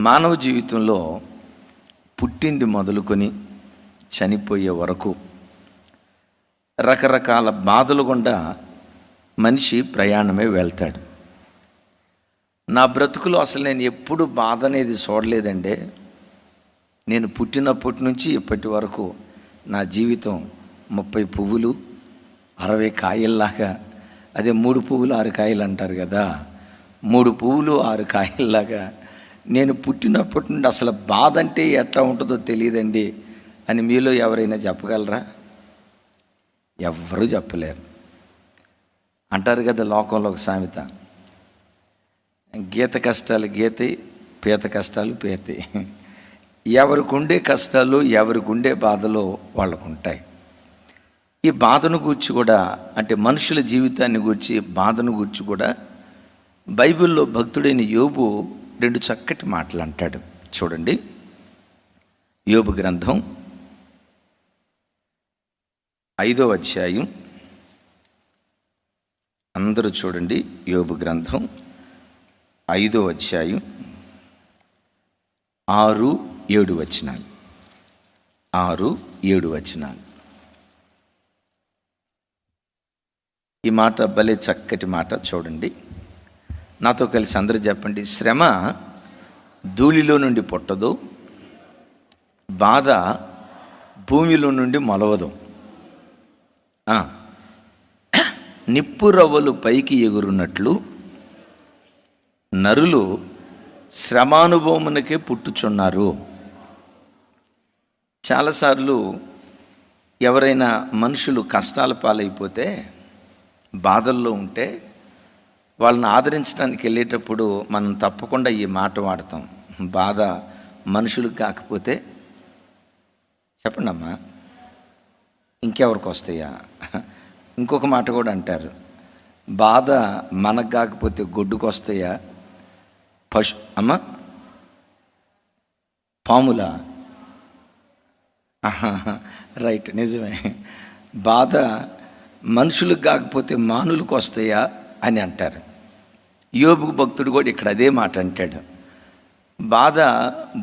మానవ జీవితంలో పుట్టింది మొదలుకొని చనిపోయే వరకు రకరకాల బాధలు గుండా మనిషి ప్రయాణమే వెళ్తాడు. నా బ్రతుకులో అసలు నేను ఎప్పుడు బాధ అనేది చూడలేదండి. నేను పుట్టినప్పటి నుంచి ఇప్పటి వరకు నా జీవితం 30 పువ్వులు 60 కాయల్లాగా, అదే 3 పువ్వులు 6 కాయలు అంటారు కదా, 3 పువ్వులు 6 కాయల్లాగా నేను పుట్టినప్పటి నుండి అసలు బాధ అంటే ఎట్లా ఉంటుందో తెలియదండి అని మీలో ఎవరైనా చెప్పగలరా? ఎవ్వరూ చెప్పలేరు. అంటారు కదా లోకంలో ఒక సామెత, గీత కష్టాలు గీతే, పీత కష్టాలు పీతే. ఎవరికి ఉండే కష్టాలు ఎవరికి ఉండే బాధలు వాళ్ళకు ఉంటాయి. ఈ బాధను గూర్చి కూడా, అంటే మనుషుల జీవితాన్ని గూర్చి బాధను గూర్చి కూడా బైబిల్లో భక్తుడైన యోబు 2 చక్కటి మాటలు అంటాడు. చూడండి, యోబు గ్రంథం 5వ అధ్యాయం. అందరూ చూడండి, యోబు గ్రంథం 5వ అధ్యాయం 6-7 వచనాలు. 6-7 వచనాలు. ఈ మాట భలే చక్కటి మాట. చూడండి, నాతో కలిసి అందరూ చెప్పండి. శ్రమ ధూళిలో నుండి పుట్టదు, బాధ భూమిలో నుండి మొలవదు. నిప్పు రవ్వలు పైకి ఎగురున్నట్లు నరులు శ్రమానుభవమునకే పుట్టుచున్నారు. చాలాసార్లు ఎవరైనా మనుషులు కష్టాల పాలైపోతే, బాధల్లో ఉంటే వాళ్ళని ఆదరించడానికి వెళ్ళేటప్పుడు మనం తప్పకుండా ఈ మాట వాడతాం. బాధ మనుషులకు కాకపోతే చెప్పండి అమ్మా, ఇంకెవరికి వస్తాయా? ఇంకొక మాట కూడా అంటారు, బాధ మనకు కాకపోతే గొడ్డుకు వస్తాయా? అమ్మ పాములా? రైట్, నిజమే. బాధ మనుషులకు కాకపోతే మానులకు వస్తాయా అని అంటారు. యోబు భక్తుడు కూడా ఇక్కడ అదే మాట అంటాడు. బాధ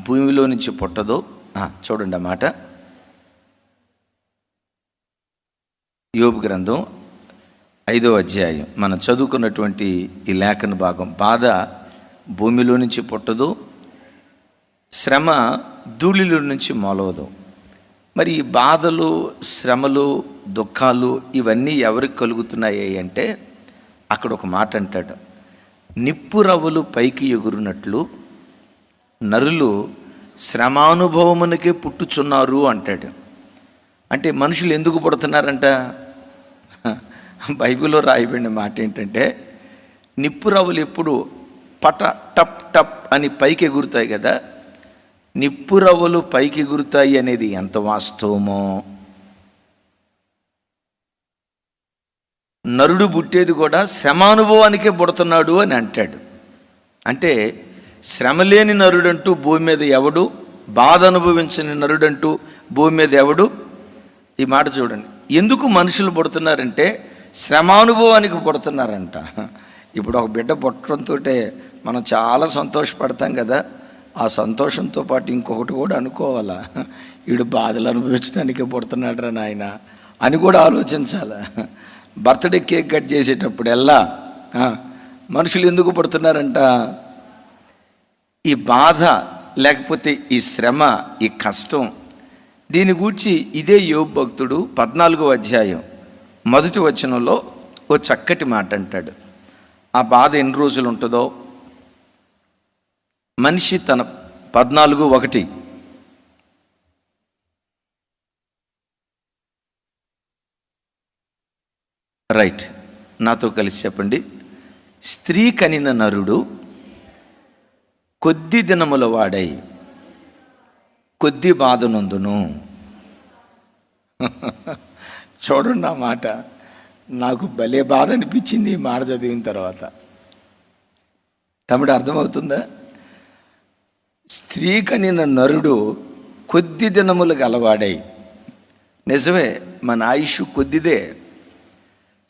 భూమిలో నుంచి పుట్టదో. చూడండి ఆ మాట, యోబు గ్రంథం 5వ అధ్యాయం మనం చదువుకున్నటువంటి ఈ లేఖన భాగం. బాధ భూమిలో నుంచి పుట్టదు, శ్రమ ధూళిలో నుంచి మొలవదు. మరి ఈ బాధలు, శ్రమలు, దుఃఖాలు ఇవన్నీ ఎవరికి కలుగుతున్నాయి అంటే అక్కడ ఒక మాట అంటాడు, నిప్పు రవ్వలు పైకి ఎగురున్నట్లు నరులు శ్రమానుభవమునకే పుట్టుచున్నారు అంటాడు. అంటే మనుషులు ఎందుకు పుడుతున్నారంట? బైబిల్లో రాయబడిన మాట ఏంటంటే, నిప్పు రవ్వలు ఎప్పుడు పట టప్ టప్ అని పైకి ఎగురుతాయి కదా, నిప్పు రవ్వలు పైకి ఎగురుతాయి అనేది ఎంత వాస్తవమో, నరుడు పుట్టేది కూడా శ్రమానుభవానికే పుడుతున్నాడు అని అంటాడు. అంటే శ్రమ లేని నరుడంటూ భూమి మీద ఎవడు, బాధ అనుభవించని నరుడంటూ భూమి మీద ఎవడు? ఈ మాట చూడండి, ఎందుకు మనుషులు పుడుతున్నారంటే శ్రమానుభవానికి పుడుతున్నారంట. ఇప్పుడు ఒక బిడ్డ పుట్టడంతో మనం చాలా సంతోషపడతాం కదా, ఆ సంతోషంతో పాటు ఇంకొకటి కూడా అనుకోవాలా, వీడు బాధలు అనుభవించడానికే పుడుతున్నాడు రా నాయన అని కూడా ఆలోచించాలా. బర్త్డే కేక్ కట్ చేసేటప్పుడు ఎలా మనుషులు ఎందుకు పుడుతున్నారంట? ఈ బాధ లేకపోతే ఈ శ్రమ, ఈ కష్టం, దీని గూర్చి ఇదే యోబు భక్తుడు 14వ అధ్యాయం 1వ వచనంలో ఓ చక్కటి మాట అంటాడు. ఆ బాధ ఎన్ని రోజులు ఉంటుందో మనిషి తన 14:1 రైట్, నాతో కలిసి చెప్పండి. స్త్రీ కనిన నరుడు కొద్ది దినముల వాడై కొద్ది బాధ నొందును. చూడండి ఆ మాట, నాకు భలే బాధ అనిపించింది ఈ మాట చదివిన తర్వాత. తమ్ముడు అర్థమవుతుందా? స్త్రీ కనిన నరుడు కొద్ది దినములు గలవాడై. నిజమే, మన ఆయుష్ కొద్దిదే.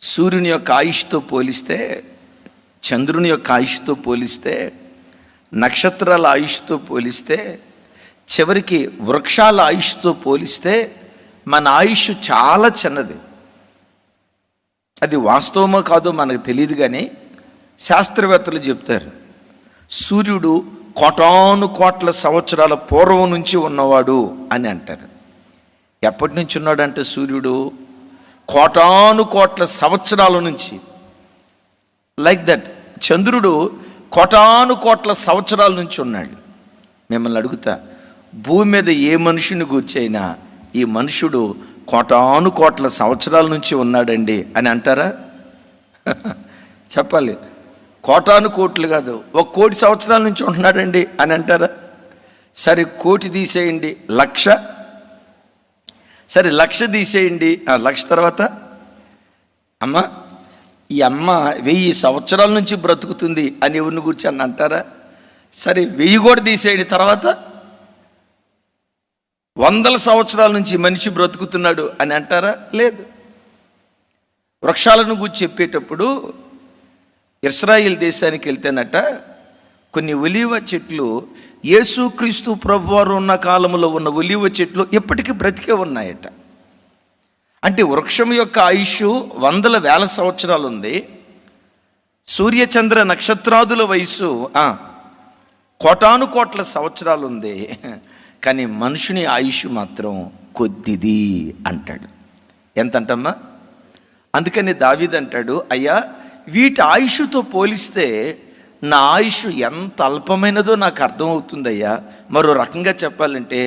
సూర్యుని యొక్క ఆయుష్తో పోలిస్తే, చంద్రుని యొక్క ఆయుష్తో పోలిస్తే నక్షత్రాల ఆయుష్తో పోలిస్తే, చివరికి వృక్షాల ఆయుష్తో పోలిస్తే మన ఆయుష్ చాలా చిన్నది. అది వాస్తవమో కాదో మనకు తెలియదు, కానీ శాస్త్రవేత్తలు చెప్తారు సూర్యుడు కోటాను కోట్ల సంవత్సరాల పూర్వం నుంచి ఉన్నవాడు అని అంటారు. ఎప్పటి నుంచి ఉన్నాడంటే సూర్యుడు కోటాను కోట్ల సంవత్సరాల నుంచి. లైక్ దట్ చంద్రుడు కోటాను కోట్ల సంవత్సరాల నుంచి ఉన్నాడు. మిమ్మల్ని అడుగుతా, భూమి మీద ఏ మనుషుని గూర్చైనా ఈ మనుషుడు కోటాను కోట్ల సంవత్సరాల నుంచి ఉన్నాడండి అని అంటారా? చెప్పాలి. కోటాను కోట్లు కాదు, 1 కోటి సంవత్సరాల నుంచి ఉంటున్నాడండి అని అంటారా? సరే, 1 కోటి తీసేయండి, 1,00,000. సరే, 1,00,000 తీసేయండి, 1,00,000 తర్వాత అమ్మ ఈ అమ్మ 1000 సంవత్సరాల నుంచి బ్రతుకుతుంది అని ఎవరిని గురించి అని అంటారా? సరే, 1000 కూడా తీసేయండి, తర్వాత 100 సంవత్సరాల నుంచి మనిషి బ్రతుకుతున్నాడు అని అంటారా? లేదు. వృక్షాలను గురించి చెప్పేటప్పుడు ఇశ్రాయేల్ దేశానికి వెళ్తేనట కొన్ని ఒలీవ చెట్లు, యేసుక్రీస్తు ప్రభువారు ఉన్న కాలంలో ఉన్న ఒలీవ చెట్లు ఎప్పటికీ బ్రతికే ఉన్నాయట. అంటే వృక్షం యొక్క ఆయుష్ వందల వేల సంవత్సరాలు ఉంది. సూర్యచంద్ర నక్షత్రాదుల వయసు కోటాను కోట్ల సంవత్సరాలు ఉంది. కానీ మనుషుని ఆయుష్ మాత్రం కొద్దిది అంటాడు. ఎంతంటమ్మా? అందుకని దావీదు అంటాడు, అయ్యా వీటి ఆయుష్తో పోలిస్తే నా ఆయుష్ ఎంత అల్పమైనదో నాకు అర్థమవుతుందయ్యా. మరో రకంగా చెప్పాలంటే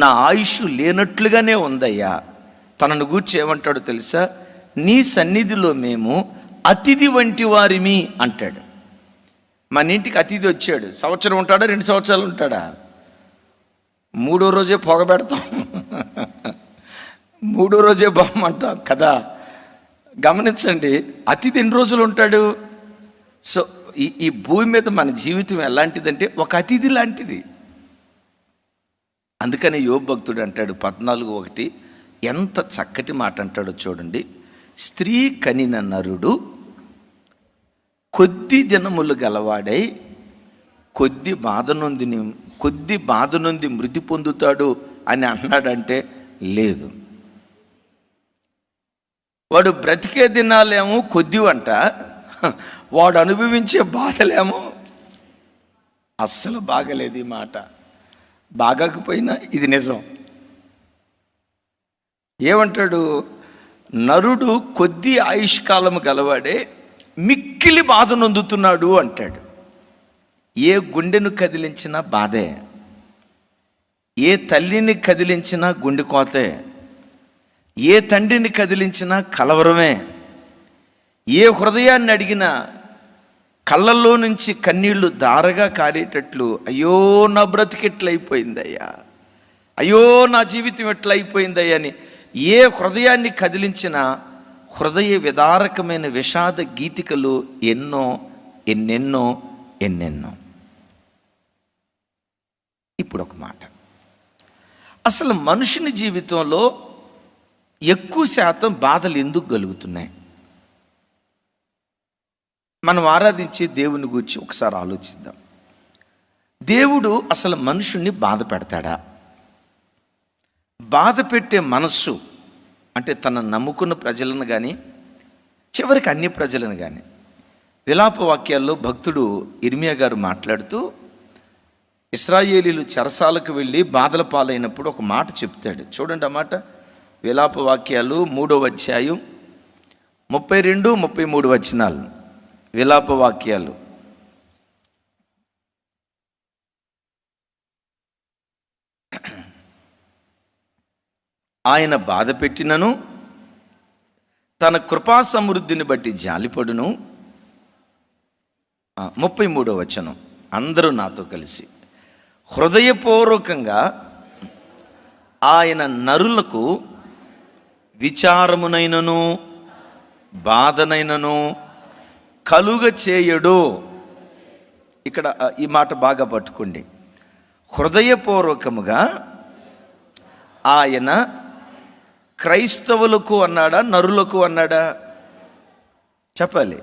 నా ఆయుష్ లేనట్లుగానే ఉందయ్యా. తనను గూర్చి ఏమంటాడో తెలుసా? నీ సన్నిధిలో మేము అతిథి వంటి వారిమి అంటాడు. మన ఇంటికి అతిథి వచ్చాడు, సంవత్సరం ఉంటాడా, 2 సంవత్సరాలు ఉంటాడా? 3వ రోజే పొగబెడతాం, 3వ రోజే బాగుంటాం కదా. గమనించండి, అతిథి ఎన్ని రోజులు ఉంటాడు? సో ఈ భూమి మీద మన జీవితం ఎలాంటిదంటే ఒక అతిథి లాంటిది. అందుకని యోబు భక్తుడు అంటాడు 14:1 ఎంత చక్కటి మాట అంటాడో చూడండి. స్త్రీ కనిన నరుడు కొద్ది దినములు గలవాడై కొద్ది బాధ నొంది మృతి పొందుతాడు అని అన్నాడంటే లేదు. వాడు బ్రతికే దినాలేమో కొద్దివంట, వాడు అనుభవించే బాధలేమో అస్సలు బాగలేదు. ఈ మాట బాగకపోయినా ఇది నిజం. ఏమంటాడు? నరుడు కొద్ది ఆయుష్కాలము గలవాడే మిక్కిలి బాధ నొందుతున్నాడు అంటాడు. ఏ గుండెను కదిలించినా బాధే, ఏ తల్లిని కదిలించినా గుండె కోతే, ఏ తండ్రిని కదిలించినా కలవరమే, ఏ హృదయాన్ని అడిగినా కళ్ళల్లో నుంచి కన్నీళ్లు దారగా కారేటట్లు అయ్యో నా బ్రతికెట్లయిపోయిందయ్యా, అయ్యో నా జీవితం ఎట్లయిపోయిందయ్యా అని ఏ హృదయాన్ని కదిలించినా హృదయ విదారకమైన విషాద గీతికలు ఎన్నెన్నో. ఇప్పుడు ఒక మాట, అసలు మనుషుని జీవితంలో ఎక్కువ శాతం బాధలు ఎందుకు కలుగుతున్నాయి? మనం ఆరాధించే దేవుని గురించి ఒకసారి ఆలోచిద్దాం. దేవుడు అసలు మనుషుణ్ణి బాధ పెడతాడా? బాధ పెట్టే మనస్సు అంటే తన నమ్ముకున్న ప్రజలను కానీ చివరికి అన్ని ప్రజలను కానీ. విలాప వాక్యాల్లో భక్తుడు ఇర్మియా గారు మాట్లాడుతూ ఇశ్రాయేలీలు చెరసాలకు వెళ్ళి బాధల పాలైనప్పుడు ఒక మాట చెప్తాడు. చూడండి ఆ మాట. విలాప వాక్యాలు 3వ అధ్యాయం 32, 33 వచనాలు. విలాప వాక్యాలు. ఆయన బాధ పెట్టినను తన కృపా సమృద్ధిని బట్టి జాలిపడును. 33వ వచనం, అందరూ నాతో కలిసి, హృదయపూర్వకంగా ఆయన నరులకు విచారమునైనను బాధనైనను కలుగ చేయడు. ఇక్కడ ఈ మాట బాగా పట్టుకోండి. హృదయపూర్వకముగా ఆయన క్రైస్తవులకు అన్నాడా, నరులకు అన్నాడా? చెప్పాలి.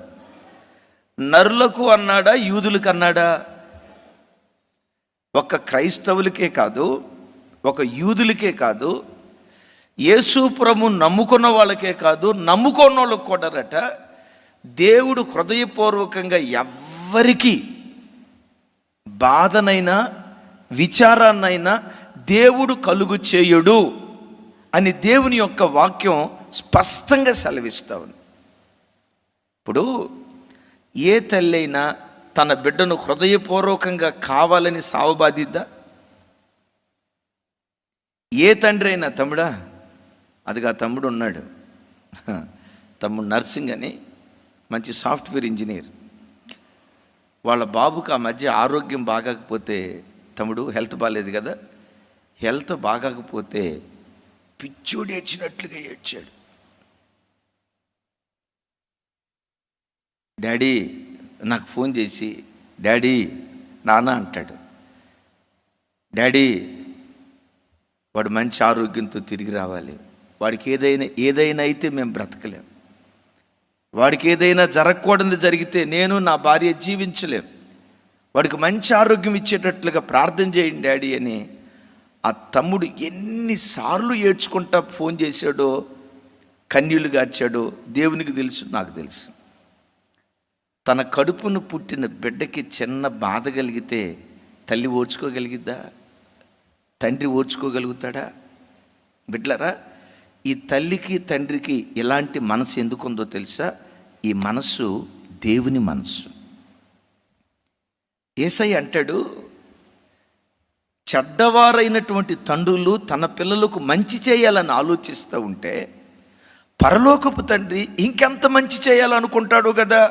నరులకు అన్నాడా, యూదులకు అన్నాడా? ఒక క్రైస్తవులకే కాదు, ఒక యూదులకే కాదు, యేసు ప్రభు నమ్ముకున్న వాళ్ళకే కాదు, నమ్ముకున్న వాళ్ళకి కూడారట దేవుడు హృదయపూర్వకంగా ఎవ్వరికి బాధనైనా విచారాన్నైనా దేవుడు కలుగు చేయుడు అని దేవుని యొక్క వాక్యం స్పష్టంగా సెలవిస్తా ఉంది. ఇప్పుడు ఏ తల్లి అయినా తన బిడ్డను హృదయపూర్వకంగా కావాలని సావబాదిద్దా? ఏ తండ్రి అయినా, తమ్ముడా, అదిగా తమ్ముడు ఉన్నాడు, తమ్ముడు నర్సింగ్ అని మంచి సాఫ్ట్వేర్ ఇంజనీర్, వాళ్ళ బాబుకి ఆ మధ్య ఆరోగ్యం బాగకపోతే, తమ్ముడు హెల్త్ బాగాలేదు కదా, హెల్త్ బాగకపోతే పిచ్చోడు ఏడ్చినట్లుగా ఏడ్చాడు. డాడీ నాకు ఫోన్ చేసి, డాడీ నాన్న అంటాడు, డాడీ వాడు మంచి ఆరోగ్యంతో తిరిగి రావాలి, వాడికి ఏదైనా అయితే మేము బ్రతకలేం, వాడికి ఏదైనా జరగకూడదు జరిగితే నేను నా భార్య జీవించలేం, వాడికి మంచి ఆరోగ్యం ఇచ్చేటట్లుగా ప్రార్థన చేయండి డాడీ అని ఆ తమ్ముడు ఎన్నిసార్లు ఏడ్చుకుంటా ఫోన్ చేశాడో, కన్నీళ్లు గార్చాడో దేవునికి తెలుసు, నాకు తెలుసు. తన కడుపును పుట్టిన బిడ్డకి చిన్న బాధ కలిగితే తల్లి ఓర్చుకోగలిగిద్దా? తండ్రి ఓర్చుకోగలుగుతాడా? బిడ్డలారా, ఈ తల్లికి తండ్రికి ఇలాంటి మనసు ఎందుకుందో తెలుసా? ఈ మనస్సు దేవుని మనస్సు. యేసయ్య అంటాడు, చెడ్డవారైనటువంటి తండ్రులు తన పిల్లలకు మంచి చేయాలని ఆలోచిస్తూ ఉంటే పరలోకపు తండ్రి ఇంకెంత మంచి చేయాలనుకుంటాడు కదా.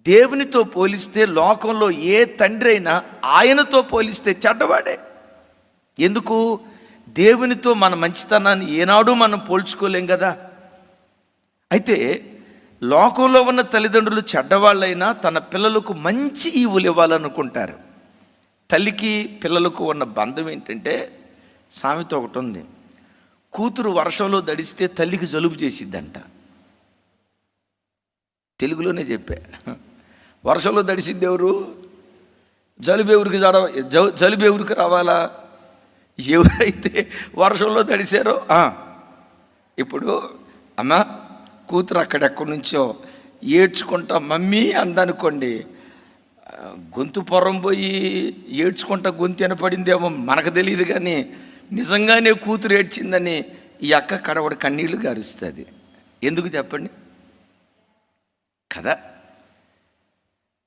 దేవునితో పోలిస్తే లోకంలో ఏ తండ్రి అయినా ఆయనతో పోలిస్తే చెడ్డవాడే. ఎందుకు? దేవునితో మన మంచితనాన్ని ఏనాడు మనం పోల్చుకోలేం కదా. అయితే లోకంలో ఉన్న తల్లిదండ్రులు చెడ్డవాళ్ళైనా తన పిల్లలకు మంచి ఈవులు ఇవ్వాలనుకుంటారు. తల్లికి పిల్లలకు ఉన్న బంధం ఏంటంటే, సామెత ఒకటి ఉంది, కూతురు వర్షంలో దడిస్తే తల్లికి జలుబు చేసిద్దంట. తెలుగులోనే చెప్పా. వర్షంలో దడిసిద్ది ఎవరు? జలుబు ఎవరికి రావాలా? ఎవరైతే వర్షంలో తడిసారో. ఇప్పుడు అమ్మ కూతురు అక్కడెక్కడి నుంచో ఏడ్చుకుంటా మమ్మీ అందనుకోండి, గొంతు పొరం పోయి ఏడ్చుకుంటా గొంతు వినపడిందేమో మనకు తెలియదు, కానీ నిజంగానే కూతురు ఏడ్చిందని ఈ అక్క కడవడ కన్నీళ్లు గారుస్తుంది. ఎందుకు చెప్పండి కదా?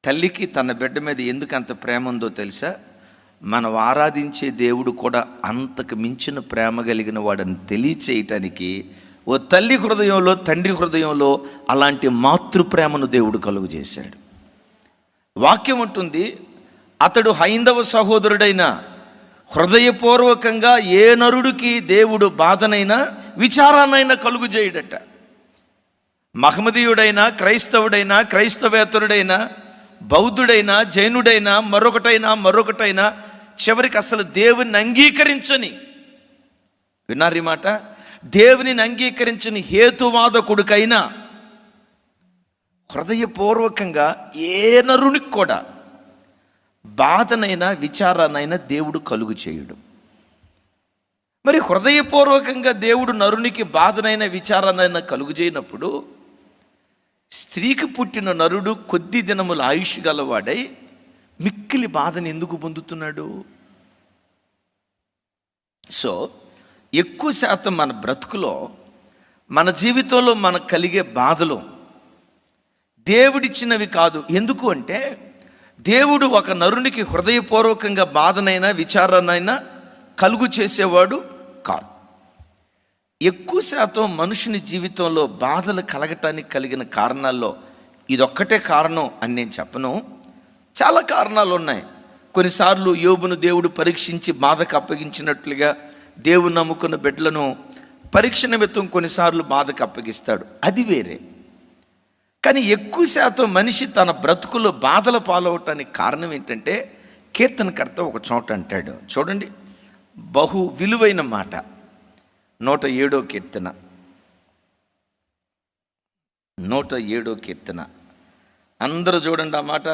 తల్లికి తన బిడ్డ మీద ఎందుకు అంత ప్రేమ ఉందో తెలుసా? మనం ఆరాధించే దేవుడు కూడా అంతకు మించిన ప్రేమ కలిగిన వాడని తెలియచేయటానికి ఓ తల్లి హృదయంలో, తండ్రి హృదయంలో అలాంటి మాతృప్రేమను దేవుడు కలుగు చేశాడు. వాక్యం ఉంటుంది, అతడు హైందవ సహోదరుడైన హృదయపూర్వకంగా ఏ నరుడికి దేవుడు బాధనైనా విచారాన్నైనా కలుగు చేయడట. మహమ్మదీయుడైనా, క్రైస్తవుడైనా, క్రైస్తవేతరుడైనా, బౌద్ధుడైనా, జైనుడైనా, మరొకటైనా చివరికి అసలు దేవుని అంగీకరించని, విన్నారు ఈ మాట, దేవునిని అంగీకరించని హేతువాదకుడికైనా హృదయపూర్వకంగా ఏ నరునికి కూడా బాధనైనా విచారానైనా దేవుడు కలుగు చేయుడు. మరి హృదయపూర్వకంగా దేవుడు నరునికి బాధనైనా విచారానైనా కలుగు చేయనప్పుడు స్త్రీకి పుట్టిన నరుడు కొద్ది దినముల ఆయుష్ గలవాడై మిక్కిలి బాధను ఎందుకు పొందుతున్నాడు? సో ఎక్కువ శాతం మన బ్రతుకులో, మన జీవితంలో మనకు కలిగే బాధలు దేవుడిచ్చినవి కాదు. ఎందుకు అంటే దేవుడు ఒక నరునికి హృదయపూర్వకంగా బాధనైనా విచారానైనా కలుగు చేసేవాడు కాదు. ఎక్కువ శాతం మనుషుని జీవితంలో బాధలు కలగటానికి కలిగిన కారణాల్లో ఇదొక్కటే కారణం అని నేను చెప్పను. చాలా కారణాలు ఉన్నాయి. కొన్నిసార్లు యోబును దేవుడు పరీక్షించి బాధకు అప్పగించినట్లుగా దేవుని నమ్ముకున్న బిడ్డలను పరీక్ష నిమిత్తం కొన్నిసార్లు బాధకు అప్పగిస్తాడు, అది వేరే. కానీ ఎక్కువ శాతం మనిషి తన బ్రతుకులో బాధల పాలవటానికి కారణం ఏంటంటే, కీర్తనకర్త ఒక చోట అంటాడు, చూడండి, బహు విలువైన మాట, 107వ కీర్తన, 107వ కీర్తన. అందరూ చూడండి ఆ మాట.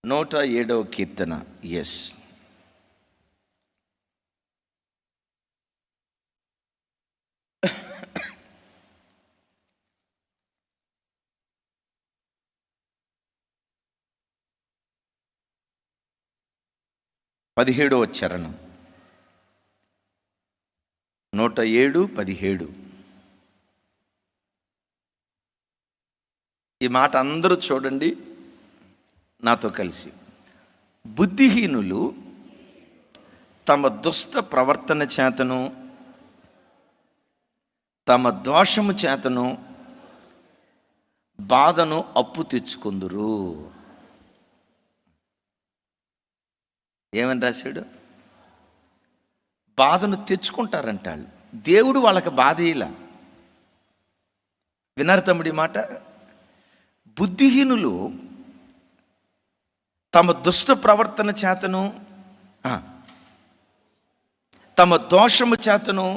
107వ కీర్తన. ఎస్, పదిహేడవ చరణం. 107:17. ఈ మాట అందరూ చూడండి నాతో కలిసి. బుద్ధిహీనులు తమ దుష్ట ప్రవర్తన చేతను తమ దోషము చేతను బాధను అప్పు తెచ్చుకుందురు. ఏమని రాశాడు? బాధను తెచ్చుకుంటారంట వాళ్ళు. దేవుడు వాళ్ళకి బాధ ఇలా. విన్నారు తమ్ముడి మాట? బుద్ధిహీనులు తమ దుష్ట ప్రవర్తన చేతను తమ దోషము చేతను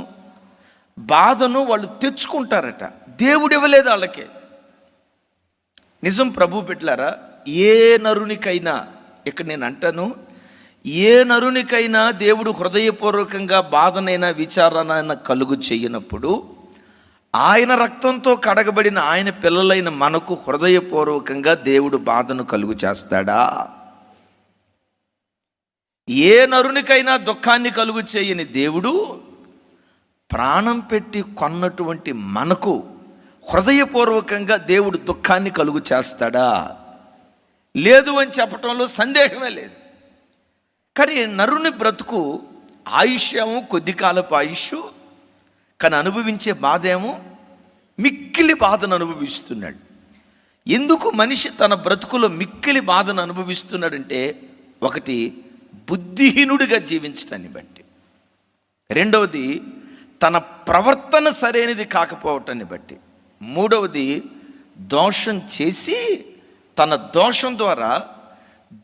బాధను వాళ్ళు తెచ్చుకుంటారట. దేవుడు ఇవ్వలేదు వాళ్ళకి. నిజం ప్రభు బిడ్డలారా, ఏ నరునికైనా, ఇక్కడ నేను అంటాను, ఏ నరునికైనా దేవుడు హృదయపూర్వకంగా బాధనైనా విచారణైనా కలుగు చేయనప్పుడు ఆయన రక్తంతో కడగబడిన ఆయన పిల్లలైన మనకు హృదయపూర్వకంగా దేవుడు బాధను కలుగు చేస్తాడా? ఏ నరునికైనా దుఃఖాన్ని కలుగు చేయని దేవుడు ప్రాణం పెట్టి కొన్నటువంటి మనకు హృదయపూర్వకంగా దేవుడు దుఃఖాన్ని కలుగు చేస్తాడా? లేదు అని చెప్పటంలో సందేహమే లేదు. కానీ నరుని బ్రతుకు ఆయుష్ ఏమో కొద్ది కాలపు ఆయుష్, కానీ అనుభవించే బాధ ఏమో మిక్కిలి బాధను అనుభవిస్తున్నాడు. ఎందుకు మనిషి తన బ్రతుకులో మిక్కిలి బాధను అనుభవిస్తున్నాడంటే, ఒకటి బుద్ధిహీనుడిగా జీవించడాన్ని బట్టి, రెండవది తన ప్రవర్తన సరైనది కాకపోవటాన్ని బట్టి, మూడవది దోషం చేసి తన దోషం ద్వారా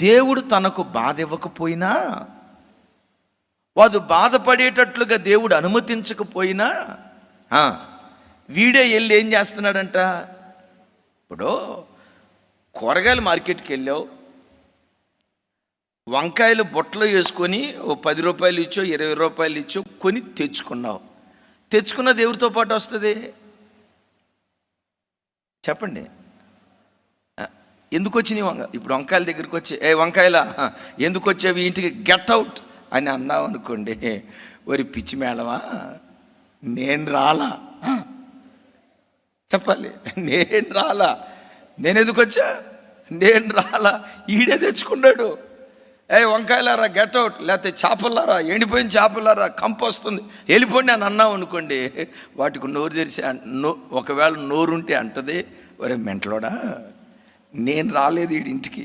దేవుడు తనకు బాధ ఇవ్వకపోయినా, వాడు బాధపడేటట్లుగా దేవుడు అనుమతించకపోయినా వీడే వెళ్ళి ఏం చేస్తున్నాడంట? ఇప్పుడు కూరగాయల మార్కెట్కి వెళ్ళావు, వంకాయలు బొట్టలో వేసుకొని ఓ 10 రూపాయలు ఇచ్చో 20 రూపాయలు ఇచ్చో కొని తెచ్చుకున్నావు. తెచ్చుకున్న దేవుడితో పాటు వస్తుంది? చెప్పండి. ఎందుకు వచ్చినాయి ఇప్పుడు వంకాయల దగ్గరికి వచ్చి, ఏ వంకాయలా ఎందుకు వచ్చేవి ఇంటికి, గెట్ అవుట్ అని అన్నావు అనుకోండి, ఒరి పిచ్చి మేడమా నేను రాలా చెప్పాలి. నేను రాలా, నేను ఎందుకు వచ్చా, నేను రాలా, ఈడే తెచ్చుకున్నాడు. ఏ వంకాయలారా గెట్ అవుట్, లేకపోతే చేపలారా, ఎండిపోయిన చేపలారా కంపు వస్తుంది వెళ్ళిపోండి అని అన్నావు అనుకోండి, వాటికి నోరు తెరిచి ఒకవేళ నోరుంటే అంటది, ఒరే మెంటలోడా నేను రాలేదు వీడి ఇంటికి,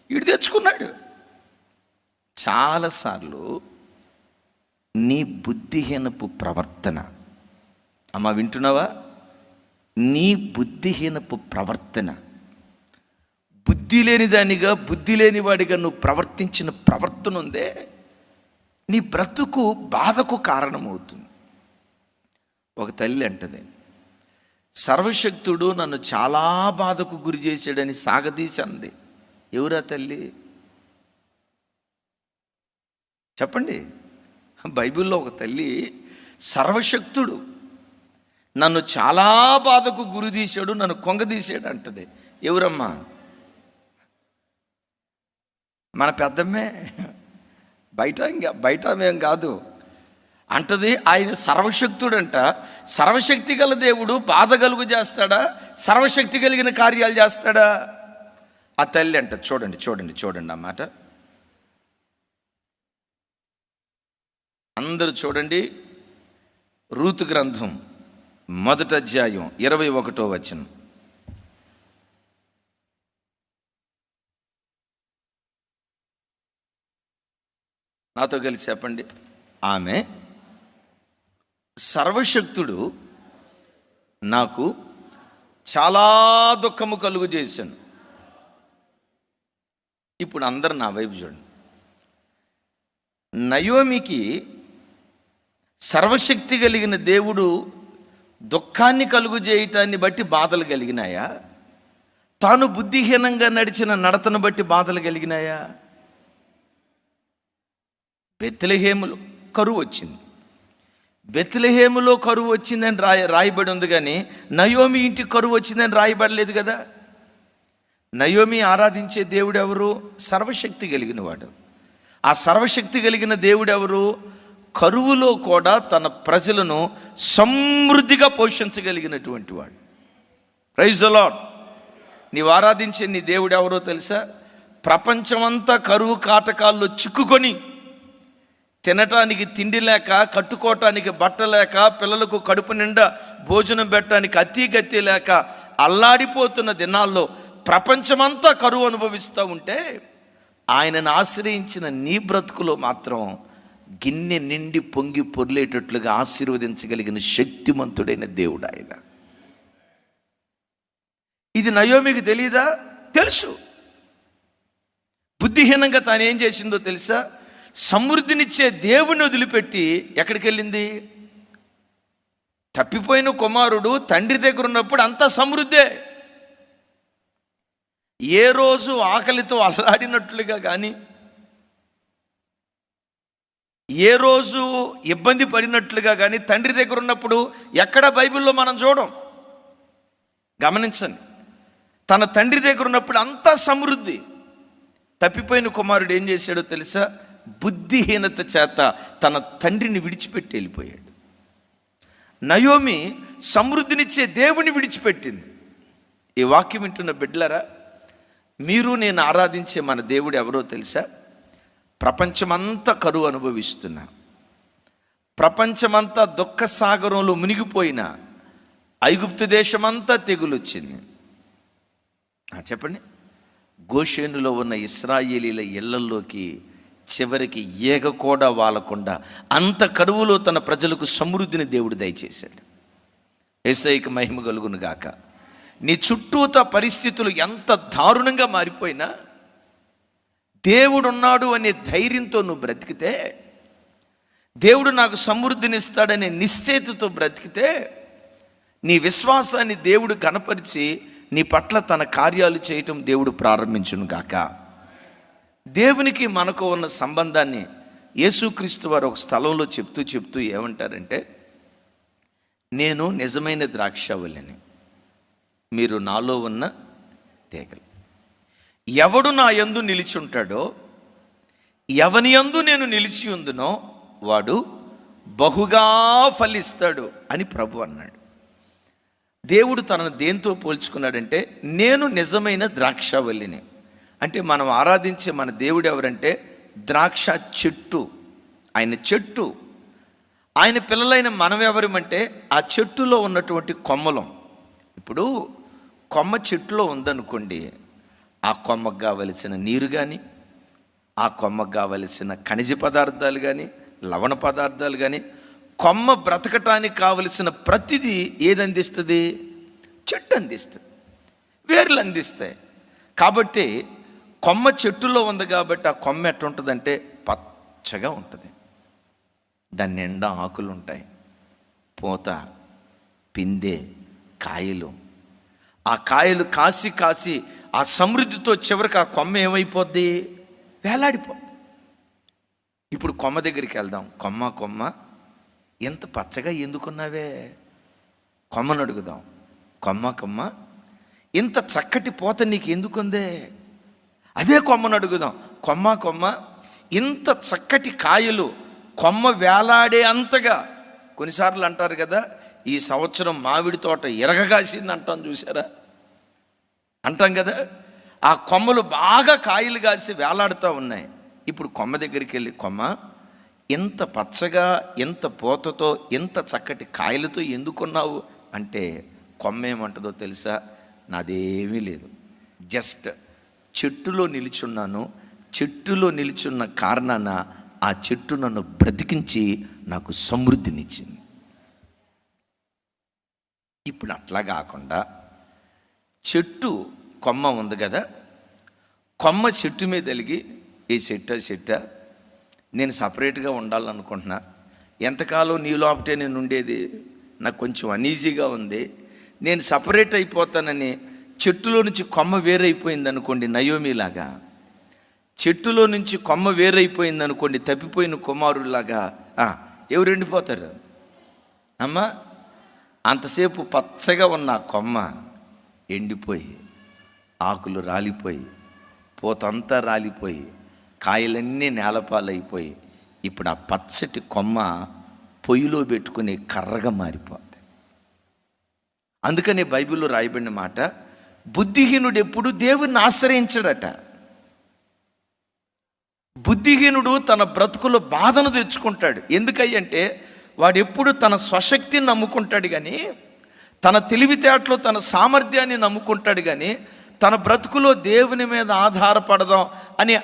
వీడు తెచ్చుకున్నాడు. చాలాసార్లు నీ బుద్ధిహీనపు ప్రవర్తన, అమ్మ వింటున్నావా? నీ బుద్ధిహీనపు ప్రవర్తన, బుద్ధి లేనిదానిగా బుద్ధి లేనివాడిగా నువ్వు ప్రవర్తించిన ప్రవర్తన ఉందే, నీ బ్రతుకు బాధకు కారణమవుతుంది. ఒక తల్లి అంటది, సర్వశక్తుడు నన్ను చాలా బాధకు గురి చేశాడని సాగదీసి అంది. ఎవరా తల్లి చెప్పండి? బైబిల్లో ఒక తల్లి సర్వశక్తుడు నన్ను చాలా బాధకు గురి తీశాడు, నన్ను కొంగదీశాడు అంటది. ఎవరమ్మా? మన పెద్దమ్మే. బయట ఏం కాదు అంటది. ఆయన సర్వశక్తుడంట. సర్వశక్తి గల దేవుడు బాధ కలుగు చేస్తాడా? సర్వశక్తి కలిగిన కార్యాలు చేస్తాడా? ఆ తల్లి అంట. చూడండి చూడండి చూడండి ఆ మాట అందరూ చూడండి. రూతు గ్రంథం 1వ అధ్యాయం 21వ వచనం. నాతో కలిసి చెప్పండి. ఆమె సర్వశక్తుడు నాకు చాలా దుఃఖము కలుగు చేశాను. ఇప్పుడు అందరు నా వైపు చూడండి. నయోమికి సర్వశక్తి కలిగిన దేవుడు దుఃఖాన్ని కలుగు చేయటాన్ని బట్టి బాధలు కలిగినాయా? తాను బుద్ధిహీనంగా నడిచిన నడతను బట్టి బాధలు కలిగినాయా? బెత్లెహేములో కరువు వచ్చింది. బెత్లెహేములో కరువు వచ్చిందని రాయబడి ఉంది, కానీ నయోమి ఇంటికి కరువు వచ్చిందని రాయబడలేదు కదా. నయోమి ఆరాధించే దేవుడు ఎవరు? సర్వశక్తి కలిగిన వాడు. ఆ సర్వశక్తి కలిగిన దేవుడు ఎవరు? కరువులో కూడా తన ప్రజలను సమృద్ధిగా పోషించగలిగినటువంటి వాడు. Praise the Lord. నీవు ఆరాధించే నీ దేవుడు ఎవరో తెలుసా? ప్రపంచమంతా కరువు కాటకాల్లో చిక్కుకొని తినటానికి తిండి లేక, కట్టుకోవటానికి బట్ట లేక, పిల్లలకు కడుపు నిండా భోజనం పెట్టడానికి అతిగతి లేక అల్లాడిపోతున్న దినాల్లో ప్రపంచమంతా కరువు అనుభవిస్తూ ఉంటే, ఆయనను ఆశ్రయించిన నీ బ్రతుకులో మాత్రం గిన్నె నిండి పొంగి పొర్లేటట్లుగా ఆశీర్వదించగలిగిన శక్తిమంతుడైన దేవుడు ఆయన. ఇది నయోమికి తెలీదా? తెలుసు. బుద్ధిహీనంగా తాను ఏం చేసిందో తెలుసా? సమృద్ధినిచ్చే దేవుని వదిలిపెట్టి ఎక్కడికి వెళ్ళింది? తప్పిపోయిన కుమారుడు తండ్రి దగ్గర ఉన్నప్పుడు అంతా సమృద్ధే. ఏ రోజు ఆకలితో అల్లాడినట్లుగా కానీ, ఏ రోజు ఇబ్బంది పడినట్లుగా కానీ తండ్రి దగ్గర ఉన్నప్పుడు ఎక్కడ బైబిల్లో మనం చూడం. గమనించండి, తన తండ్రి దగ్గర ఉన్నప్పుడు అంతా సమృద్ధి. తప్పిపోయిన కుమారుడు ఏం చేశాడో తెలుసా? బుద్ధిహీనత చేత తన తండ్రిని విడిచిపెట్టి వెళ్ళిపోయాడు. నయోమి సమృద్ధినిచ్చే దేవుని విడిచిపెట్టింది. ఈ వాక్యం వింటున్న బిడ్డలారా, మీరు నేను ఆరాధించే మన దేవుడు ఎవరో తెలుసా? ప్రపంచమంతా కరువు అనుభవిస్తున్నా, ప్రపంచమంతా దుఃఖ సాగరంలో మునిగిపోయిన, ఐగుప్తు దేశమంతా తెగులొచ్చింది. చెప్పండి, గోషేనులో ఉన్న ఇశ్రాయేలీల ఇళ్లల్లోకి చివరికి ఏగ కూడా వాలకుండా అంత కరువులో తన ప్రజలకు సమృద్ధిని దేవుడు దయచేశాడు. యేసయ్యకి మహిమ కలుగును గాక. నీ చుట్టూత పరిస్థితులు ఎంత దారుణంగా మారిపోయినా దేవుడున్నాడు అనే ధైర్యంతో నువ్వు బ్రతికితే, దేవుడు నాకు సమృద్ధినిస్తాడనే నిశ్చయితతో బ్రతికితే, నీ విశ్వాసాన్ని దేవుడు కనపరిచి నీ పట్ల తన కార్యాలు చేయటం దేవుడు ప్రారంభించును గాక. దేవునికి మనకు ఉన్న సంబంధాన్ని యేసుక్రీస్తు వారు ఒక స్థలంలో చెప్తూ ఏమంటారంటే, నేను నిజమైన ద్రాక్షావల్లిని, మీరు నాలో ఉన్న తీగలు. ఎవడు నా యందు నిలిచుంటాడో, ఎవని యందు నేను నిలిచి ఉందునో వాడు బహుగా ఫలిస్తాడు అని ప్రభు అన్నాడు. దేవుడు తనను దేంతో పోల్చుకున్నాడంటే, నేను నిజమైన ద్రాక్షావల్లిని. అంటే మనం ఆరాధించే మన దేవుడు ఎవరంటే ద్రాక్ష చెట్టు. ఆయన చెట్టు. ఆయన పిల్లలైన మనం ఎవరమంటే ఆ చెట్టులో ఉన్నటువంటి కొమ్మలం. ఇప్పుడు కొమ్మ చెట్టులో ఉందనుకోండి, ఆ కొమ్మకు కావలసిన నీరు కానీ, ఆ కొమ్మకు కావలసిన ఖనిజ పదార్థాలు కానీ, లవణ పదార్థాలు కానీ, కొమ్మ బ్రతకటానికి కావలసిన ప్రతిదీ ఏది అందిస్తుంది? చెట్టు అందిస్తుంది, వేర్లు అందిస్తాయి. కాబట్టి కొమ్మ చెట్టులో ఉంది కాబట్టి ఆ కొమ్మ ఎట్టుంటుందంటే పచ్చగా ఉంటుంది. దాని నిండా ఆకులు ఉంటాయి, పూత, పిందె, కాయలు. ఆ కాయలు కాసి కాసి ఆ సమృద్ధితో చివరికి ఆ కొమ్మ ఏమైపోద్ది? వేలాడిపోద్ది. ఇప్పుడు కొమ్మ దగ్గరికి వెళ్దాం. కొమ్మ ఎంత పచ్చగా ఎందుకున్నావే? కొమ్మను అడుగుదాం. కొమ్మ ఇంత చక్కటి పూత నీకు ఎందుకుందే? అదే కొమ్మను అడుగుదాం. కొమ్మ ఇంత చక్కటి కాయలు కొమ్మ వేలాడే అంతగా. కొన్నిసార్లు అంటారు కదా, ఈ సంవత్సరం మామిడి తోట ఎరగగాసింది అంటాం, చూసారా? అంటాం కదా. ఆ కొమ్మలు బాగా కాయలు కాసి వేలాడుతూ ఉన్నాయి. ఇప్పుడు కొమ్మ దగ్గరికి వెళ్ళి, కొమ్మ ఎంత పచ్చగా, ఎంత పూతతో, ఎంత చక్కటి కాయలతో ఎందుకున్నావు అంటే, కొమ్మ ఏమంటుందో తెలుసా? నాదేమీ లేదు, జస్ట్ చెట్టులో నిలిచున్నాను. చెట్టులో నిలిచున్న కారణాన ఆ చెట్టు నన్ను బ్రతికించి నాకు సమృద్ధినిచ్చింది. ఇప్పుడు అట్లా కాకుండా చెట్టు కొమ్మ ఉంది కదా, కొమ్మ చెట్టు మీద వెలిగి, ఈ చెట్ట నేను సపరేట్గా ఉండాలనుకుంటున్నా, ఎంతకాలం నీ లోపటే నేను ఉండేది, నాకు కొంచెం అనీజీగా ఉంది, నేను సపరేట్ అయిపోతానని చెట్టులో నుంచి కొమ్మ వేరైపోయింది అనుకోండి, నయోమిలాగా. చెట్టులో నుంచి కొమ్మ వేరైపోయింది అనుకోండి, తప్పిపోయిన కుమారులాగా ఎవరు ఎండిపోతారు అమ్మా? అంతసేపు పచ్చగా ఉన్న కొమ్మ ఎండిపోయి, ఆకులు రాలిపోయి, పూతంతా రాలిపోయి, కాయలన్నీ నేలపాలైపోయి, ఇప్పుడు ఆ పచ్చటి కొమ్మ పొయ్యిలో పెట్టుకుని కర్రగా మారిపోతుంది. అందుకనే బైబిల్లో రాయబడిన మాట, బుద్ధిహీనుడు ఎప్పుడు దేవుణ్ణి ఆశ్రయించడట. బుద్ధిహీనుడు తన బ్రతుకులో బాధను తెచ్చుకుంటాడు. ఎందుకంటే వాడు ఎప్పుడు తన స్వశక్తిని నమ్ముకుంటాడు కానీ, తన తెలివితేటలో తన సామర్థ్యాన్ని నమ్ముకుంటాడు కానీ, తన బ్రతుకులో దేవుని మీద ఆధారపడదాం అనే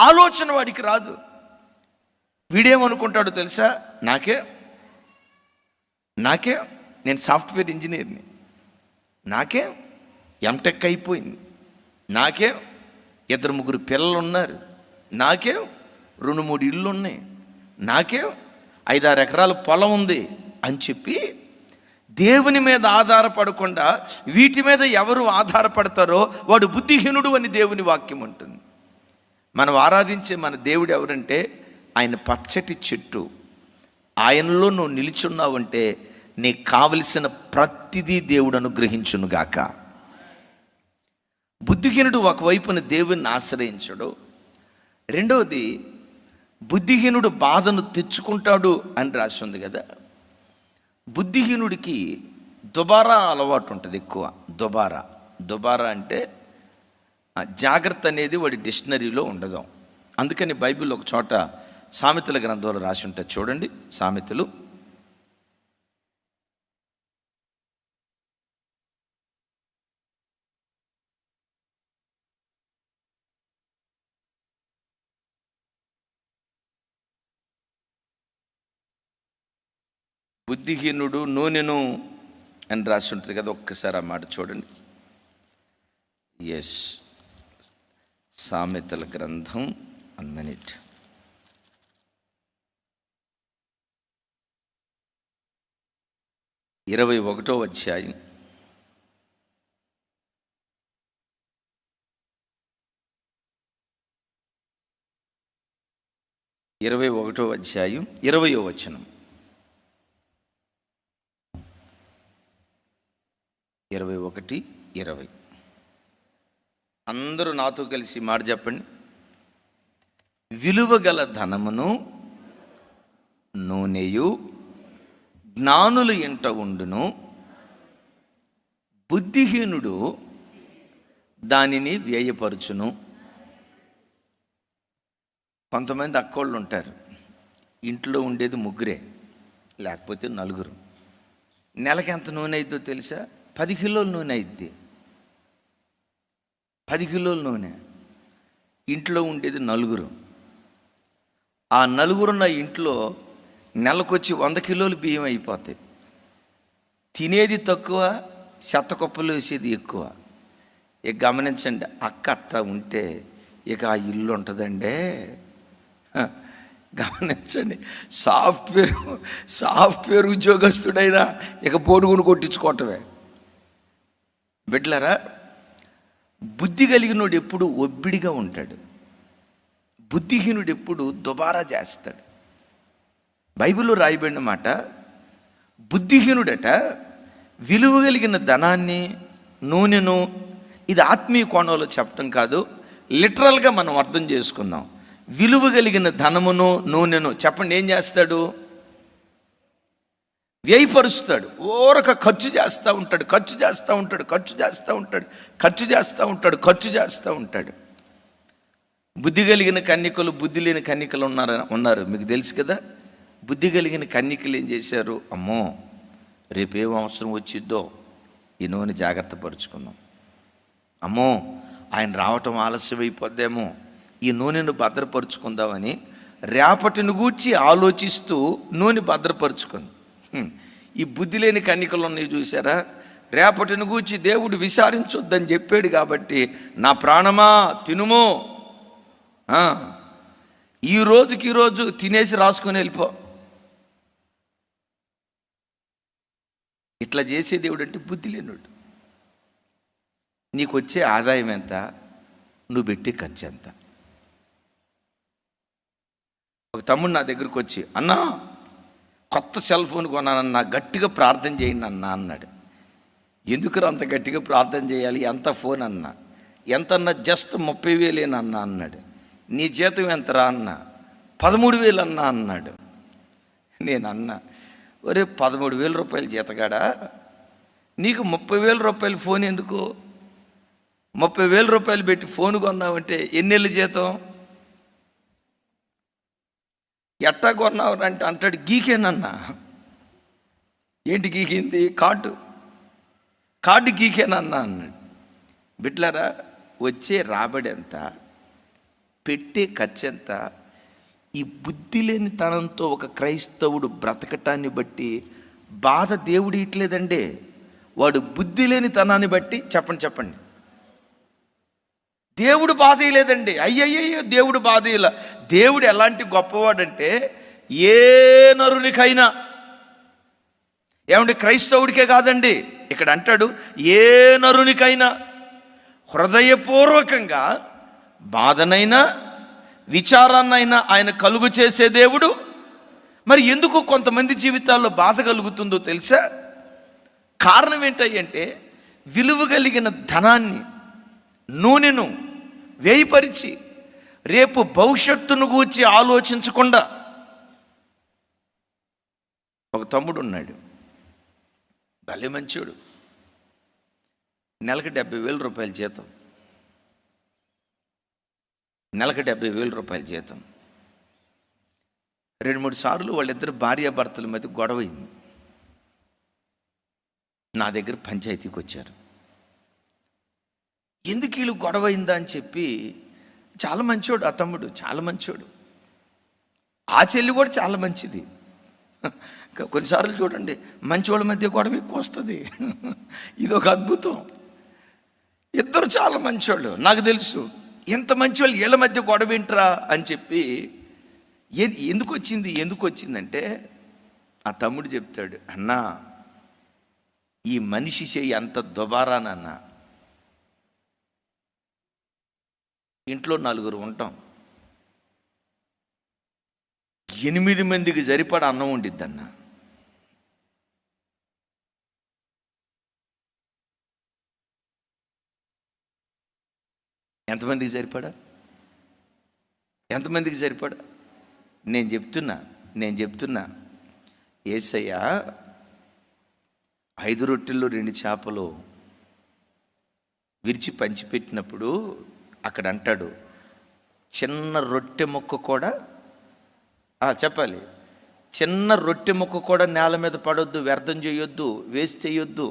ఆలోచన వాడికి రాదు. వీడేమనుకుంటాడో తెలుసా? నాకే నేను సాఫ్ట్వేర్ ఇంజనీర్ని, నాకే ఎంటెక్ అయిపోయింది, నాకే 2-3 పిల్లలు ఉన్నారు, నాకే 2-3 ఇళ్ళు ఉన్నాయి, నాకే 5-6 ఎకరాల పొలం ఉంది అని చెప్పి దేవుని మీద ఆధారపడకుండా వీటి మీద ఎవరు ఆధారపడతారో వాడు బుద్ధిహీనుడు అని దేవుని వాక్యం అంటుంది. మనం ఆరాధించే మన దేవుడు ఎవరంటే ఆయన పచ్చటి చెట్టు. ఆయనలో నువ్వు నిలిచున్నావంటే నీకు కావలసిన ప్రతిదీ దేవుడు అనుగ్రహించునుగాక. బుద్ధిహీనుడు ఒకవైపున దేవుని ఆశ్రయించడు, రెండవది బుద్ధిహీనుడు బాధను తెచ్చుకుంటాడు అని రాసి ఉంది కదా. బుద్ధిహీనుడికి దుబారా అలవాటు ఉంటుంది ఎక్కువ. దుబారా అంటే జాగ్రత్త అనేది వాడి డిక్షనరీలో ఉండదు. అందుకని బైబిల్ ఒక చోట సామెతల గ్రంథంలో రాసి ఉంటుంది, చూడండి. సామెతలు 'బుద్ధిహీనుడు నూనెను' అని రాసి ఉంటుంది కదా. ఒక్కసారి ఆ మాట చూడండి. ఎస్, సామెతల గ్రంథం 1 minute. 21వ అధ్యాయం 21వ అధ్యాయం 20వ వచనం. 21:20. అందరూ నాతో కలిసి మాట చెప్పండి. విలువగల ధనమును నూనెయు జ్ఞానులు ఇంట ఉండును, బుద్ధిహీనుడు దానిని వ్యయపరుచును. కొంతమంది అక్కోళ్ళు ఉంటారు, ఇంట్లో ఉండేది 3 లేకపోతే 4. నెలకి ఎంత నూనె అయిద్దో తెలుసా? 10 కిలోల నూనె అయిద్ది. 10 కిలోల నూనె. ఇంట్లో ఉండేది 4. ఆ 4 ఇంట్లో నెలకొచ్చి 100 కిలోలు బియ్యం అయిపోతాయి. తినేది తక్కువ, చెత్తకొప్పలు వేసేది ఎక్కువ. ఇక గమనించండి, అక్క అట్లా ఉంటే ఇక ఆ ఇల్లు ఉంటుందండి. గమనించండి, సాఫ్ట్వేర్ ఉద్యోగస్తుడైనా ఇక పోడుగును కొట్టించుకోవటమే. బిడ్డలారా, బుద్ధి కలిగినోడు ఎప్పుడు ఒబ్బిడిగా ఉంటాడు, బుద్ధిహీనుడు ఎప్పుడు దుబారా చేస్తాడు. బైబిల్లో రాయబడిన మాట, బుద్ధిహీనుడట విలువ కలిగిన ధనాన్ని నూనెను, ఇది ఆత్మీయ కోణంలో చెప్పటం కాదు, లిటరల్గా మనం అర్థం చేసుకుందాం. విలువ కలిగిన ధనమును నూనెను చెప్పండి, ఏం చేస్తాడు? వ్యయపరుస్తాడు. ఓరక ఖర్చు చేస్తూ ఉంటాడు. బుద్ధి కలిగిన కన్యకలు, బుద్ధి లేని కన్యకలు ఉన్నారు మీకు తెలుసు కదా. బుద్ధి కలిగిన కన్యకలు ఏం చేశారు? అమ్మో, రేపేం అవసరం వచ్చిద్దో ఈ నూనె జాగ్రత్త పరుచుకుందాం, అమ్మో ఆయన రావటం ఆలస్యం అయిపోద్దేమో ఈ నూనెను భద్రపరుచుకుందామని రేపటిని గూర్చి ఆలోచిస్తూ నూనె భద్రపరుచుకుంది. ఈ బుద్ధి లేని కన్యకలు ఉన్నాయి చూసారా, రేపటిని గూర్చి దేవుడు విచారించొద్దని చెప్పాడు కాబట్టి, నా ప్రాణమా తినుమో, ఈ రోజు తినేసి రాసుకొని వెళ్ళిపో. ఇట్లా చేసే దేవుడు అంటే బుద్ధి లేనుడు. నీకు వచ్చే ఆదాయం ఎంత, నువ్వు పెట్టే ఖర్చు ఎంత. ఒక తమ్ముడు నా దగ్గరకు వచ్చి, అన్నా కొత్త సెల్ ఫోన్ కొన్నానన్నా, గట్టిగా ప్రార్థన చేయండి అన్నా అన్నాడు. ఎందుకు అంత గట్టిగా ప్రార్థన చేయాలి, ఎంత ఫోన్ అన్నా. ఎంతన్నా, జస్ట్ 30,000 అన్నా అన్నాడు. నీ జీతం ఎంతరా అన్నా. 13,000 అన్నా అన్నాడు. నేను అన్నా, ఒరే 13,000 రూపాయలు జీతగాడా, నీకు 30,000 రూపాయలు ఫోన్ ఎందుకు? 30,000 రూపాయలు పెట్టి ఫోన్ కొన్నావంటే ఎన్నెళ్ళు జీతం? ఎట్టా కొన్నావు అంటే అంటాడు, గీకేనన్నా. ఏంటి గీకింది? కార్డు గీకేనన్నా అన్నాడు. బిడ్డలారా, వచ్చే రాబడి ఎంత, పెట్టే ఖర్చు ఎంత? ఈ బుద్ధి లేని తనంతో ఒక క్రైస్తవుడు బ్రతకటాన్ని బట్టి బాధ దేవుడు ఇట్లేదండి. వాడు బుద్ధి లేని తనాన్ని బట్టి చెప్పండి దేవుడు బాధ లేదండి. అయ్యయ్యో, దేవుడు బాధ ఇలా. దేవుడు ఎలాంటి గొప్పవాడంటే, ఏ నరునికైనా, ఏమంటే క్రైస్తవుడికే కాదండి, ఇక్కడ అంటాడు ఏ నరునికైనా హృదయపూర్వకంగా బాధనైనా విచారాన్నైనా ఆయన కలుగు చేసే దేవుడు. మరి ఎందుకు కొంతమంది జీవితాల్లో బాధ కలుగుతుందో తెలుసా? కారణం ఏంటంటే, విలువ కలిగిన ధనాన్ని, నూనెను వేయిపరిచి రేపు భవిష్యత్తును గూర్చి ఆలోచించకుండా. ఒక తమ్ముడు ఉన్నాడు, భలే మంచోడు. నెలకు 70,000 రూపాయల జీతం. నెలకు 70,000 రూపాయల జీతం. 2-3 సార్లు వాళ్ళిద్దరు భార్యాభర్తల మధ్య గొడవైంది. నా దగ్గర పంచాయతీకి వచ్చారు. ఎందుకు వీళ్ళు గొడవైందా అని చెప్పి, చాలా మంచోడు ఆ తమ్ముడు, చాలా మంచోడు. ఆ చెల్లి కూడా చాలా మంచిది. కొన్నిసార్లు చూడండి, మంచోళ్ళ మధ్య గొడవ ఎక్కువ వస్తుంది. ఇది ఒక అద్భుతం. ఇద్దరు చాలా మంచోళ్ళు. నాకు తెలుసు, ఎంత మంచోళ్ళు వీళ్ళ మధ్య గొడవ ఏంట్రా అని చెప్పి. ఎందుకు వచ్చిందంటే, ఆ తమ్ముడు చెప్తాడు, అన్నా ఈ మనిషి చెయ్యి అంత దుబారానన్నా. ఇంట్లో 4 ఉంటాం, 8 మందికి సరిపడా అన్నం వండిద్దన్నా. ఎంతమందికి సరిపడా? నేను చెప్తున్నా యేసయ్య 5 రొట్టెలు 2 చేపలు విరిచి పంచిపెట్టినప్పుడు అక్కడ అంటాడు, చిన్న రొట్టె ముక్క కూడా చెప్పాలి, చిన్న రొట్టె ముక్క కూడా నేల మీద పడొద్దు, వ్యర్థం చేయొద్దు, వేస్ట్ చేయొద్దు.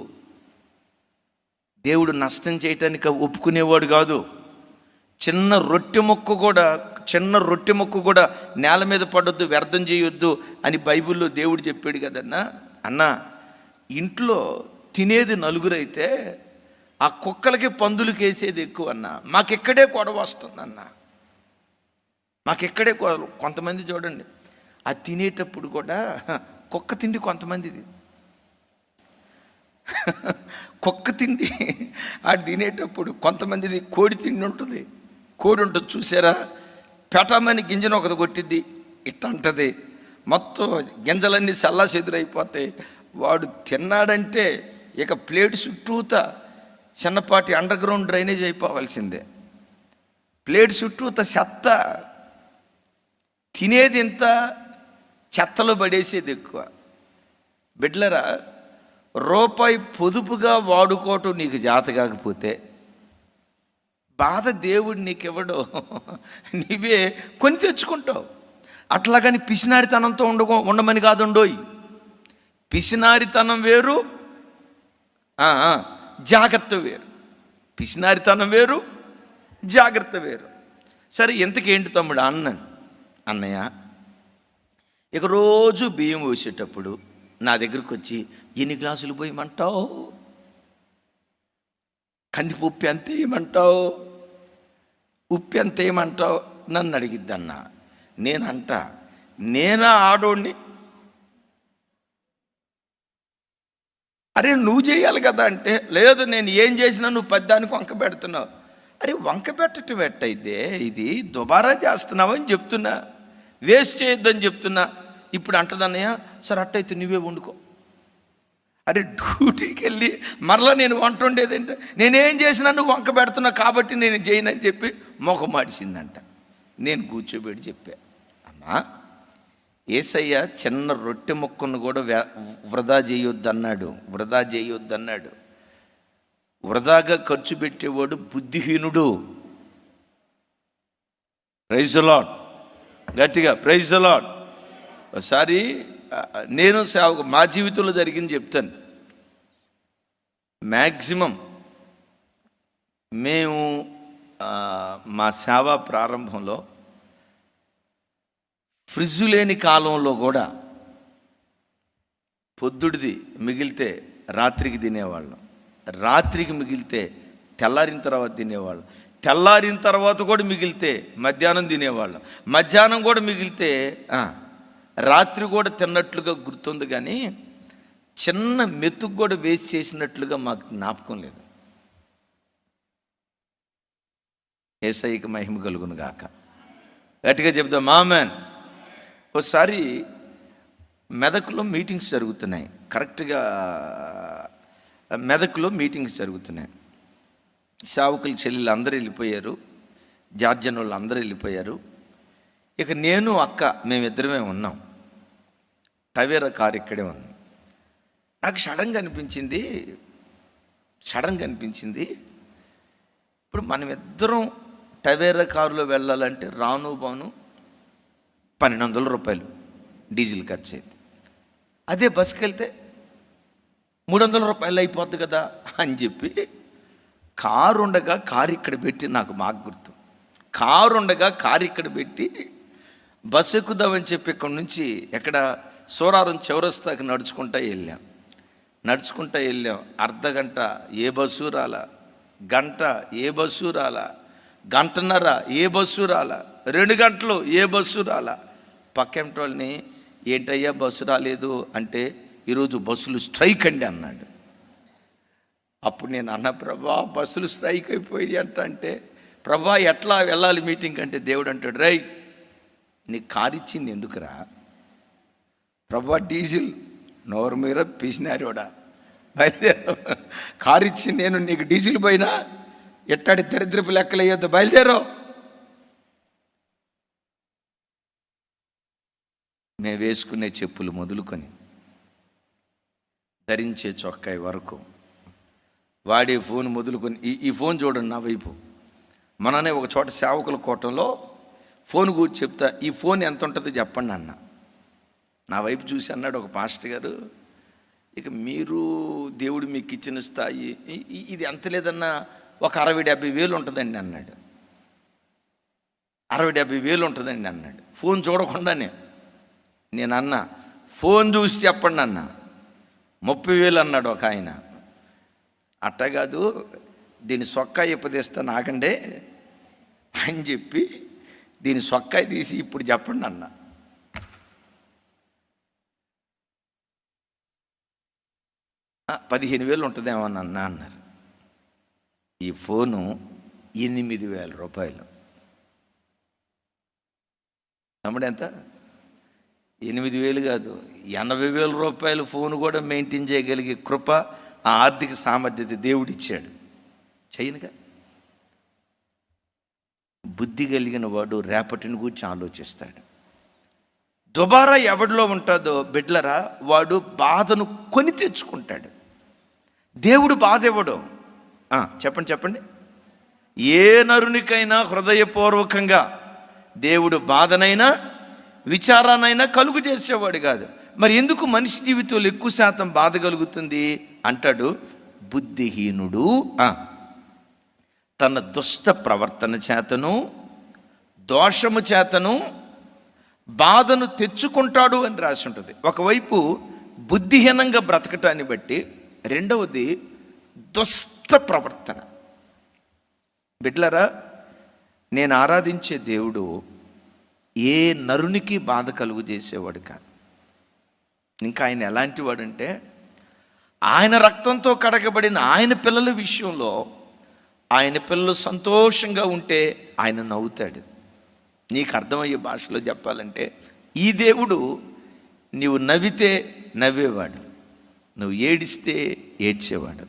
దేవుడు నష్టం చేయటానికి ఒప్పుకునేవాడు కాదు. చిన్న రొట్టె ముక్క కూడా నేల మీద పడొద్దు, వ్యర్థం చేయొద్దు అని బైబిల్లో దేవుడు చెప్పాడు కదన్నా. అన్నా, ఇంట్లో తినేది 4 అయితే ఆ కుక్కలకి పందులకి వేసేది ఎక్కువ అన్నా. మాకెక్కడే గొడవ వస్తుందన్నా, కొంతమంది చూడండి, ఆ తినేటప్పుడు కూడా కుక్క తిండి కొంతమందిది. కుక్క తిండి ఆడు తినేటప్పుడు కొంతమందిది కోడి తిండి ఉంటుంది. కోడి ఉంటుంది చూసారా, పెటమని గింజను ఒకటి కొట్టిద్ది, ఇట్ట అంటది, మొత్తం గింజలన్నీ సల్లా చెదురైపోతాయి. వాడు తిన్నాడంటే ఇక ప్లేట్ చుట్టూత చిన్నపాటి అండర్ గ్రౌండ్ డ్రైనేజ్ అయిపోవాల్సిందే. ప్లేట్ చుట్టూత చెత్త, తినేది ఇంత, చెత్తలో పడేసేది ఎక్కువ. బిడ్లరా, రూపాయి పొదుపుగా వాడుకోవటం నీకు జాత కాకపోతే బాధ దేవుడు నీకెవడో, నీవే కొని తెచ్చుకుంటావు. అట్లాగని పిసినారితనంతో ఉండమని కాదుండోయ్. పిసినారితనం వేరు, జాగ్రత్త వేరు. పిసినారితనం వేరు, జాగ్రత్త వేరు. సరే, ఎంతకేంటి తమ్ముడు అన్నయ్య, ఇక రోజు బియ్యం పోసేటప్పుడు నా దగ్గరకు వచ్చి, ఎన్ని గ్లాసులు పోయమంటావు, కందిపప్పు ఎంత వేయమంటావు, ఉప్పు ఎంత వేయమంటావు నన్ను అడిగిద్దన్నా. నేనా ఆడోడిని? అరే నువ్వు చేయాలి కదా అంటే, లేదు నేను ఏం చేసినా నువ్వు పెద్దానికి వంక పెడుతున్నావు. అరే వంక పెట్టడం ఎట్టయితే, ఇది దుబారా చేస్తున్నావు అని చెప్తున్నా, వేస్ట్ చేయొద్దని చెప్తున్నా. ఇప్పుడు అంటదన్నయ్య, సరే అట్టయితే నువ్వే వండుకో. అరే డ్యూటీకి వెళ్ళి మరలా నేను వంట వండేదంటే, నేనేం చేసినా నువ్వు వంక పెడుతున్నావు కాబట్టి నేను చేయనని చెప్పి మొఖం మాడిసిందంట. నేను కూర్చోబెట్టి చెప్పా, అమ్మా యేసయ్య చిన్న రొట్టె ముక్కను కూడా వృధా చేయొద్దన్నాడు. వృధాగా ఖర్చు పెట్టేవాడు బుద్ధిహీనుడు. ప్రైజ్ ది లార్డ్, గట్టిగా ప్రైజ్ ది లార్డ్. ఒకసారి నేను సేవకు మా జీవితంలో జరిగింది చెప్తాను. మ్యాక్సిమం మేము మా సేవ ప్రారంభంలో ఫ్రిడ్జ్ లేని కాలంలో కూడా పొద్దుడిది మిగిలితే రాత్రికి తినేవాళ్ళం, రాత్రికి మిగిలితే తెల్లారిన తర్వాత తినేవాళ్ళం, తెల్లారిన తర్వాత కూడా మిగిలితే మధ్యాహ్నం తినేవాళ్ళం, మధ్యాహ్నం కూడా మిగిలితే రాత్రి కూడా తిన్నట్లుగా గుర్తుంది. కానీ చిన్న మెతుకు కూడా వేస్ట్ చేసినట్లుగా మాకు జ్ఞాపకం లేదు. యేసయ్యకి మహిమ కలుగును గాక. గట్టిగా చెప్దాం ఆమేన్. ఒకసారి మెదక్లో మీటింగ్స్ జరుగుతున్నాయి, కరెక్ట్గా మెదక్లో మీటింగ్స్ జరుగుతున్నాయి. సేవకులు చెల్లెళ్ళు అందరూ వెళ్ళిపోయారు, జార్జన్ వాళ్ళు అందరూ వెళ్ళిపోయారు. ఇక నేను అక్క మేమిద్దరమే ఉన్నాం. టవేరా కారు ఇక్కడే ఉంది. నాకు సడన్గా అనిపించింది ఇప్పుడు మనం ఇద్దరం టవేరా కారులో వెళ్ళాలంటే రాను బాను 1200 రూపాయలు డీజిల్ ఖర్చు అయింది. అదే బస్కి వెళ్తే 300 రూపాయలు అయిపోద్ది కదా అని చెప్పి కారు ఉండగా కారు ఇక్కడ పెట్టి, నాకు బాగా గుర్తు, కారు ఉండగా కారు ఇక్కడ పెట్టి బస్సు ఎక్కుదామని చెప్పి ఇక్కడ నుంచి ఎక్కడ సోరారం చౌరస్తాకి నడుచుకుంటా వెళ్ళాం. అర్ధగంట ఏ బస్సు రాలా, గంట ఏ బస్సు రాలా, గంటన్నర ఏ బస్సు రాలా, 2 గంటలు ఏ బస్సు రాలా. పక్కింటి వాళ్ళని ఏంటయ్యా బస్సు రాలేదు అంటే, ఈరోజు బస్సులు స్ట్రైక్ అండి అన్నాడు. అప్పుడు నేను అన్న, ప్రభా బస్సులు స్ట్రైక్ అయిపోయి అంటే, ప్రభా ఎట్లా వెళ్ళాలి మీటింగ్ అంటే, దేవుడు అంటాడు, రై నీకు కారు ఇచ్చింది ఎందుకురా? ప్రభా డీజిల్ నోరు మీద పీసినారోడా, బయలుదేరు. కారు ఇచ్చి నేను నీకు డీజిల్ పోయినా ఎట్టాడి దరిద్రపు లెక్కలు వేయొద్దు, బయలుదేరో. మేము వేసుకునే చెప్పులు మొదలుకొని ధరించే చొక్కాయి వరకు, వాడే ఫోన్ మొదలుకొని, ఈ ఫోన్ చూడండి నా వైపు. మననే ఒక చోట సేవకుల కోటంలో ఫోన్ కూర్చి చెప్తా, ఈ ఫోన్ ఎంత ఉంటుందో చెప్పండి అన్న. నా వైపు చూసి అన్నాడు ఒక పాస్టర్ గారు, ఇక మీరు దేవుడు మీకు ఇచ్చిన స్థాయి ఇది ఎంత లేదన్నా ఒక 60-70 వేలు ఉంటుందండి అన్నాడు. 60-70 వేలు ఉంటుందండి అన్నాడు. ఫోన్ చూడకుండానే నేను అన్న, ఫోన్ చూసి చెప్పండి అన్న. 30,000 అన్నాడు ఒక ఆయన. అట్ట కాదు, దీని సొక్కాయి ఉపదేస్తా నాకండే అని చెప్పి దీని సొక్కాయి తీసి ఇప్పుడు చెప్పండి అన్న. ఆ 15,000 ఉంటుందేమో అన్న అన్నారు. ఈ ఫోను 8,000 రూపాయలు. తమ్ముడు ఎంత? 8,000 కాదు, 80,000 రూపాయలు ఫోన్ కూడా మెయింటైన్ చేయగలిగే కృప, ఆ ఆర్థిక సామర్థ్యత దేవుడిచ్చాడు. చేయనుగా. బుద్ధి కలిగిన వాడు రేపటిని గురించి ఆలోచిస్తాడు. దుబారా ఎవడిలో ఉంటుందో బిడ్లరా, వాడు బాధను కొని తెచ్చుకుంటాడు. దేవుడు బాధ ఇవ్వడు. చెప్పండి. ఏ నరునికైనా హృదయపూర్వకంగా దేవుడు బాధనైనా విచారానైనా కలుగు చేసేవాడు కాదు. మరి ఎందుకు మనిషి జీవితంలో ఎక్కువ శాతం బాధ కలుగుతుంది అంటాడు? బుద్ధిహీనుడు తన దుష్ట ప్రవర్తన చేతను దోషము చేతను బాధను తెచ్చుకుంటాడు అని రాసి ఉంటుంది. ఒకవైపు బుద్ధిహీనంగా బ్రతకటాన్ని బట్టి, రెండవది దుష్ట ప్రవర్తన. బిడ్లరా, నేను ఆరాధించే దేవుడు ఏ నరునికి బాధ కలుగు చేసేవాడు కాదు. ఇంకా ఆయన ఎలాంటి వాడంటే, ఆయన రక్తంతో కడగబడిన ఆయన పిల్లల విషయంలో ఆయన పిల్లలు సంతోషంగా ఉంటే ఆయన నవ్వుతాడు. నీకు అర్థమయ్యే భాషలో చెప్పాలంటే, ఈ దేవుడు నీవు నవ్వితే నవ్వేవాడు, నువ్వు ఏడిస్తే ఏడ్చేవాడు,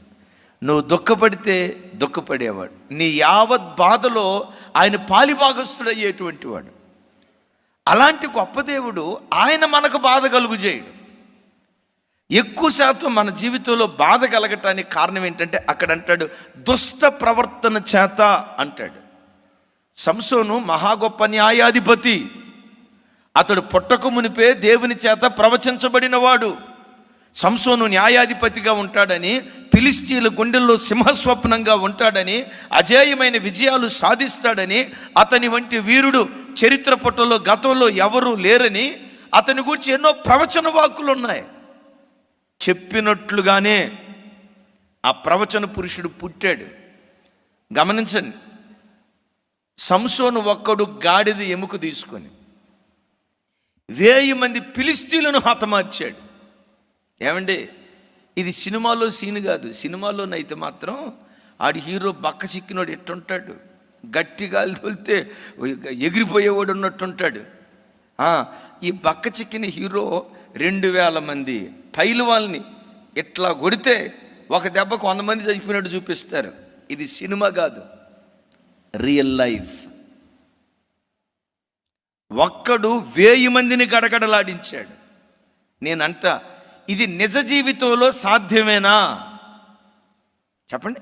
నువ్వు దుఃఖపడితే దుఃఖపడేవాడు. నీ యావత్ బాధలో ఆయన పాలిభాగస్తుడయ్యేటువంటి వాడు. అలాంటి గొప్ప దేవుడు ఆయన మనకు బాధ కలుగు చేయడు. ఎక్కువ శాతం మన జీవితంలో బాధ కలగటానికి కారణం ఏంటంటే, అక్కడ అంటాడు దుష్ట ప్రవర్తన చేత అంటాడు. సంసోను మహా గొప్ప న్యాయాధిపతి. అతడు పుట్టక మునిపే దేవుని చేత ప్రవచించబడినవాడు. సంసోను న్యాయాధిపతిగా ఉంటాడని, ఫిలిష్తీయుల గుండెల్లో సింహస్వప్నంగా ఉంటాడని, అజేయమైన విజయాలు సాధిస్తాడని, అతని వంటి వీరుడు చరిత్ర పుటలో గతంలో ఎవరూ లేరని అతని గురించి ఎన్నో ప్రవచన వాక్కులు ఉన్నాయి. చెప్పినట్లుగానే ఆ ప్రవచన పురుషుడు పుట్టాడు. గమనించండి, సంసోను ఒక్కడు గాడిద ఎముక తీసుకొని 1000 మంది ఫిలిష్తీయులను హతమార్చాడు. ఏమండి, ఇది సినిమాలో సీన్ కాదు. సినిమాలోనైతే మాత్రం ఆడి హీరో బక్క చిక్కినోడు ఎట్టుంటాడు, గట్టిగా తోలితే ఎగిరిపోయేవాడు ఉన్నట్టుంటాడు. ఈ బక్క చిక్కిన హీరో 2000 మంది పైల్వాల్ని ఇట్లా కొడితే ఒక దెబ్బకు 100 మంది చనిపోయినట్టు చూపిస్తారు. ఇది సినిమా కాదు, రియల్ లైఫ్. ఒక్కడు 1000 మందిని గడగడలాడించాడు. నేనంట, ఇది నిజ జీవితంలో సాధ్యమేనా చెప్పండి?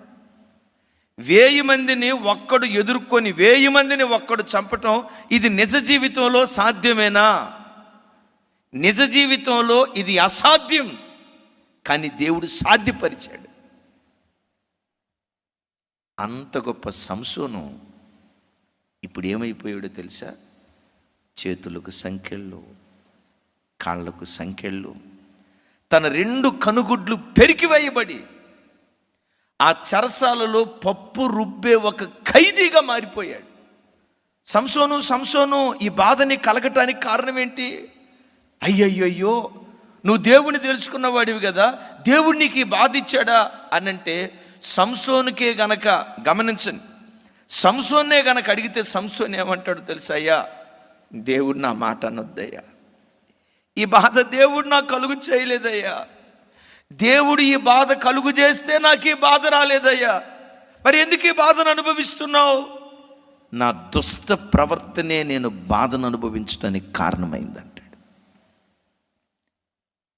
1000 మందిని ఒక్కడు ఎదుర్కొని 1000 మందిని ఒక్కడు చంపటం ఇది నిజ జీవితంలో సాధ్యమేనా? నిజ జీవితంలో ఇది అసాధ్యం, కానీ దేవుడు సాధ్యపరిచాడు. అంత గొప్ప సంసోను ఇప్పుడు ఏమైపోయాడో తెలుసా? చేతులకు సంకెళ్ళు, కాళ్ళకు సంకెళ్ళు, తన 2 కనుగుడ్లు పెరికివేయబడి ఆ చెరసాలలో పప్పు రుబ్బే ఒక ఖైదీగా మారిపోయాడు. సంసోను ఈ బాధని కలగటానికి కారణం ఏంటి? అయ్యయ్యో, నువ్వు దేవుని తెలుసుకున్నవాడివి కదా, దేవుడు నీకు ఈ బాధ ఇచ్చాడా అనంటే, సంసోనుకే గనక గమనించండి, సంసోన్నే గనక అడిగితే సంసోన్ ఏమంటాడు తెలుసా? అయ్యా, దేవుడు నా మాట అనొద్దయ్యా, ఈ బాధ దేవుడు నాకు కలుగు చేయలేదయ్యా, దేవుడు ఈ బాధ కలుగు చేస్తే నాకు ఈ బాధ రాలేదయ్యా, మరి ఎందుకు ఈ బాధను అనుభవిస్తున్నావు? నా దుష్ట ప్రవర్తనే నేను బాధను అనుభవించడానికి కారణమైందంటాడు.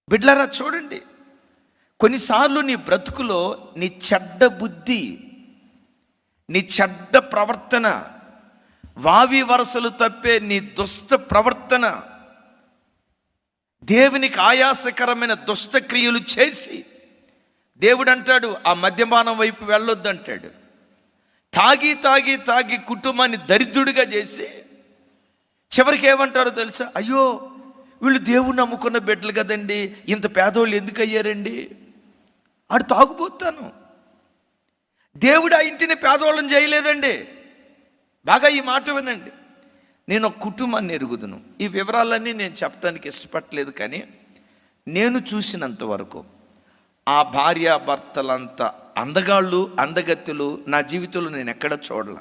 బిడ్డలారా చూడండి, కొన్నిసార్లు నీ బ్రతుకులో నీ చెడ్డ బుద్ధి, నీ చెడ్డ ప్రవర్తన, వావి వరసలు తప్పే నీ దుష్ట ప్రవర్తన, దేవునికి ఆయాసకరమైన దుష్టక్రియలు చేసి దేవుడు అంటాడు ఆ మద్యపానం వైపు వెళ్ళొద్దు అంటాడు. తాగి తాగి తాగి కుటుంబాన్ని దరిద్రుడిగా చేసి చివరికి ఏమంటారో తెలుసా? అయ్యో, వీళ్ళు దేవుడు నమ్ముకున్న బిడ్డలు కదండి, ఇంత పేదోళ్ళు ఎందుకు అయ్యారండి? ఆడు తాగుపోతాను. దేవుడు ఆ ఇంటిని పేదవాళ్ళని చేయలేదండి. బాగా ఈ మాట వినండి. నేను ఒక కుటుంబాన్ని ఎరుగుదును. ఈ వివరాలన్నీ నేను చెప్పడానికి ఇష్టపడలేదు, కానీ నేను చూసినంత వరకు ఆ భార్య భర్తలంత అందగాళ్ళు అందగత్తులు నా జీవితంలో నేను ఎక్కడ చూడల.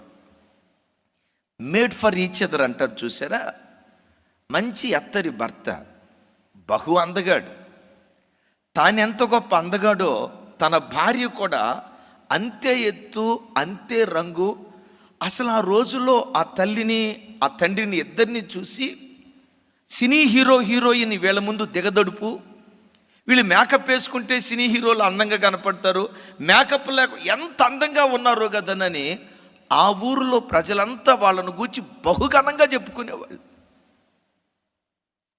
మేడ్ ఫర్ ఈచ్ అదర్ అంటారు చూసారా? మంచి అత్తరి భర్త బహు అందగాడు. తాను ఎంత గొప్ప అందగాడో తన భార్య కూడా అంతే ఎత్తు, అంతే రంగు. అసలు ఆ రోజుల్లో ఆ తల్లిని ఆ తండ్రిని ఇద్దరిని చూసి సినీ హీరోయిన్ వీళ్ళ ముందు దిగదడుపు. వీళ్ళు మేకప్ వేసుకుంటే సినీ హీరోలు అందంగా కనపడతారు, మేకప్ లేక ఎంత అందంగా ఉన్నారో కదనని ఆ ఊరిలో ప్రజలంతా వాళ్ళను గూర్చి బహుఘనంగా చెప్పుకునేవాళ్ళు.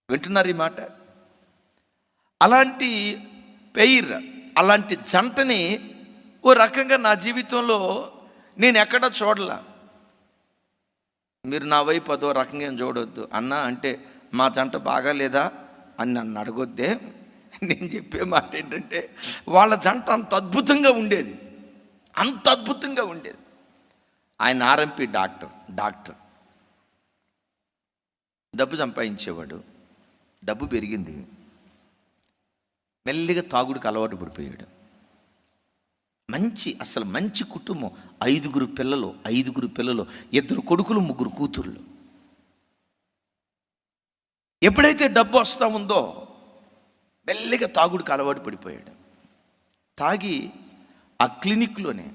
వింటున్నారు ఈ మాట? అలాంటి పెయిర్, అలాంటి జంటని ఓ రకంగా నా జీవితంలో నేను ఎక్కడా చూడలా. మీరు నా వైపు అదో రకంగా ఏం చూడొద్దు అన్న, అంటే మా జంట బాగాలేదా అని నన్ను అడగొద్దే. నేను చెప్పే మాట ఏంటంటే, వాళ్ళ జంట అంత అద్భుతంగా ఉండేది, అంత అద్భుతంగా ఉండేది. ఆయన ఆర్ఎంపీ డాక్టర్, డబ్బు సంపాదించేవాడు. డబ్బు పెరిగింది, మెల్లిగా తాగుడికి అలవాటు పడిపోయాడు. అసలు మంచి కుటుంబం. 5 పిల్లలు, 5 పిల్లలు, 2 కొడుకులు, 3 కూతుర్లు. ఎప్పుడైతే డబ్బు వస్తూ ఉందో మెల్లిగా తాగుడికి అలవాటు పడిపోయాడు. తాగి ఆ క్లినిక్లోనే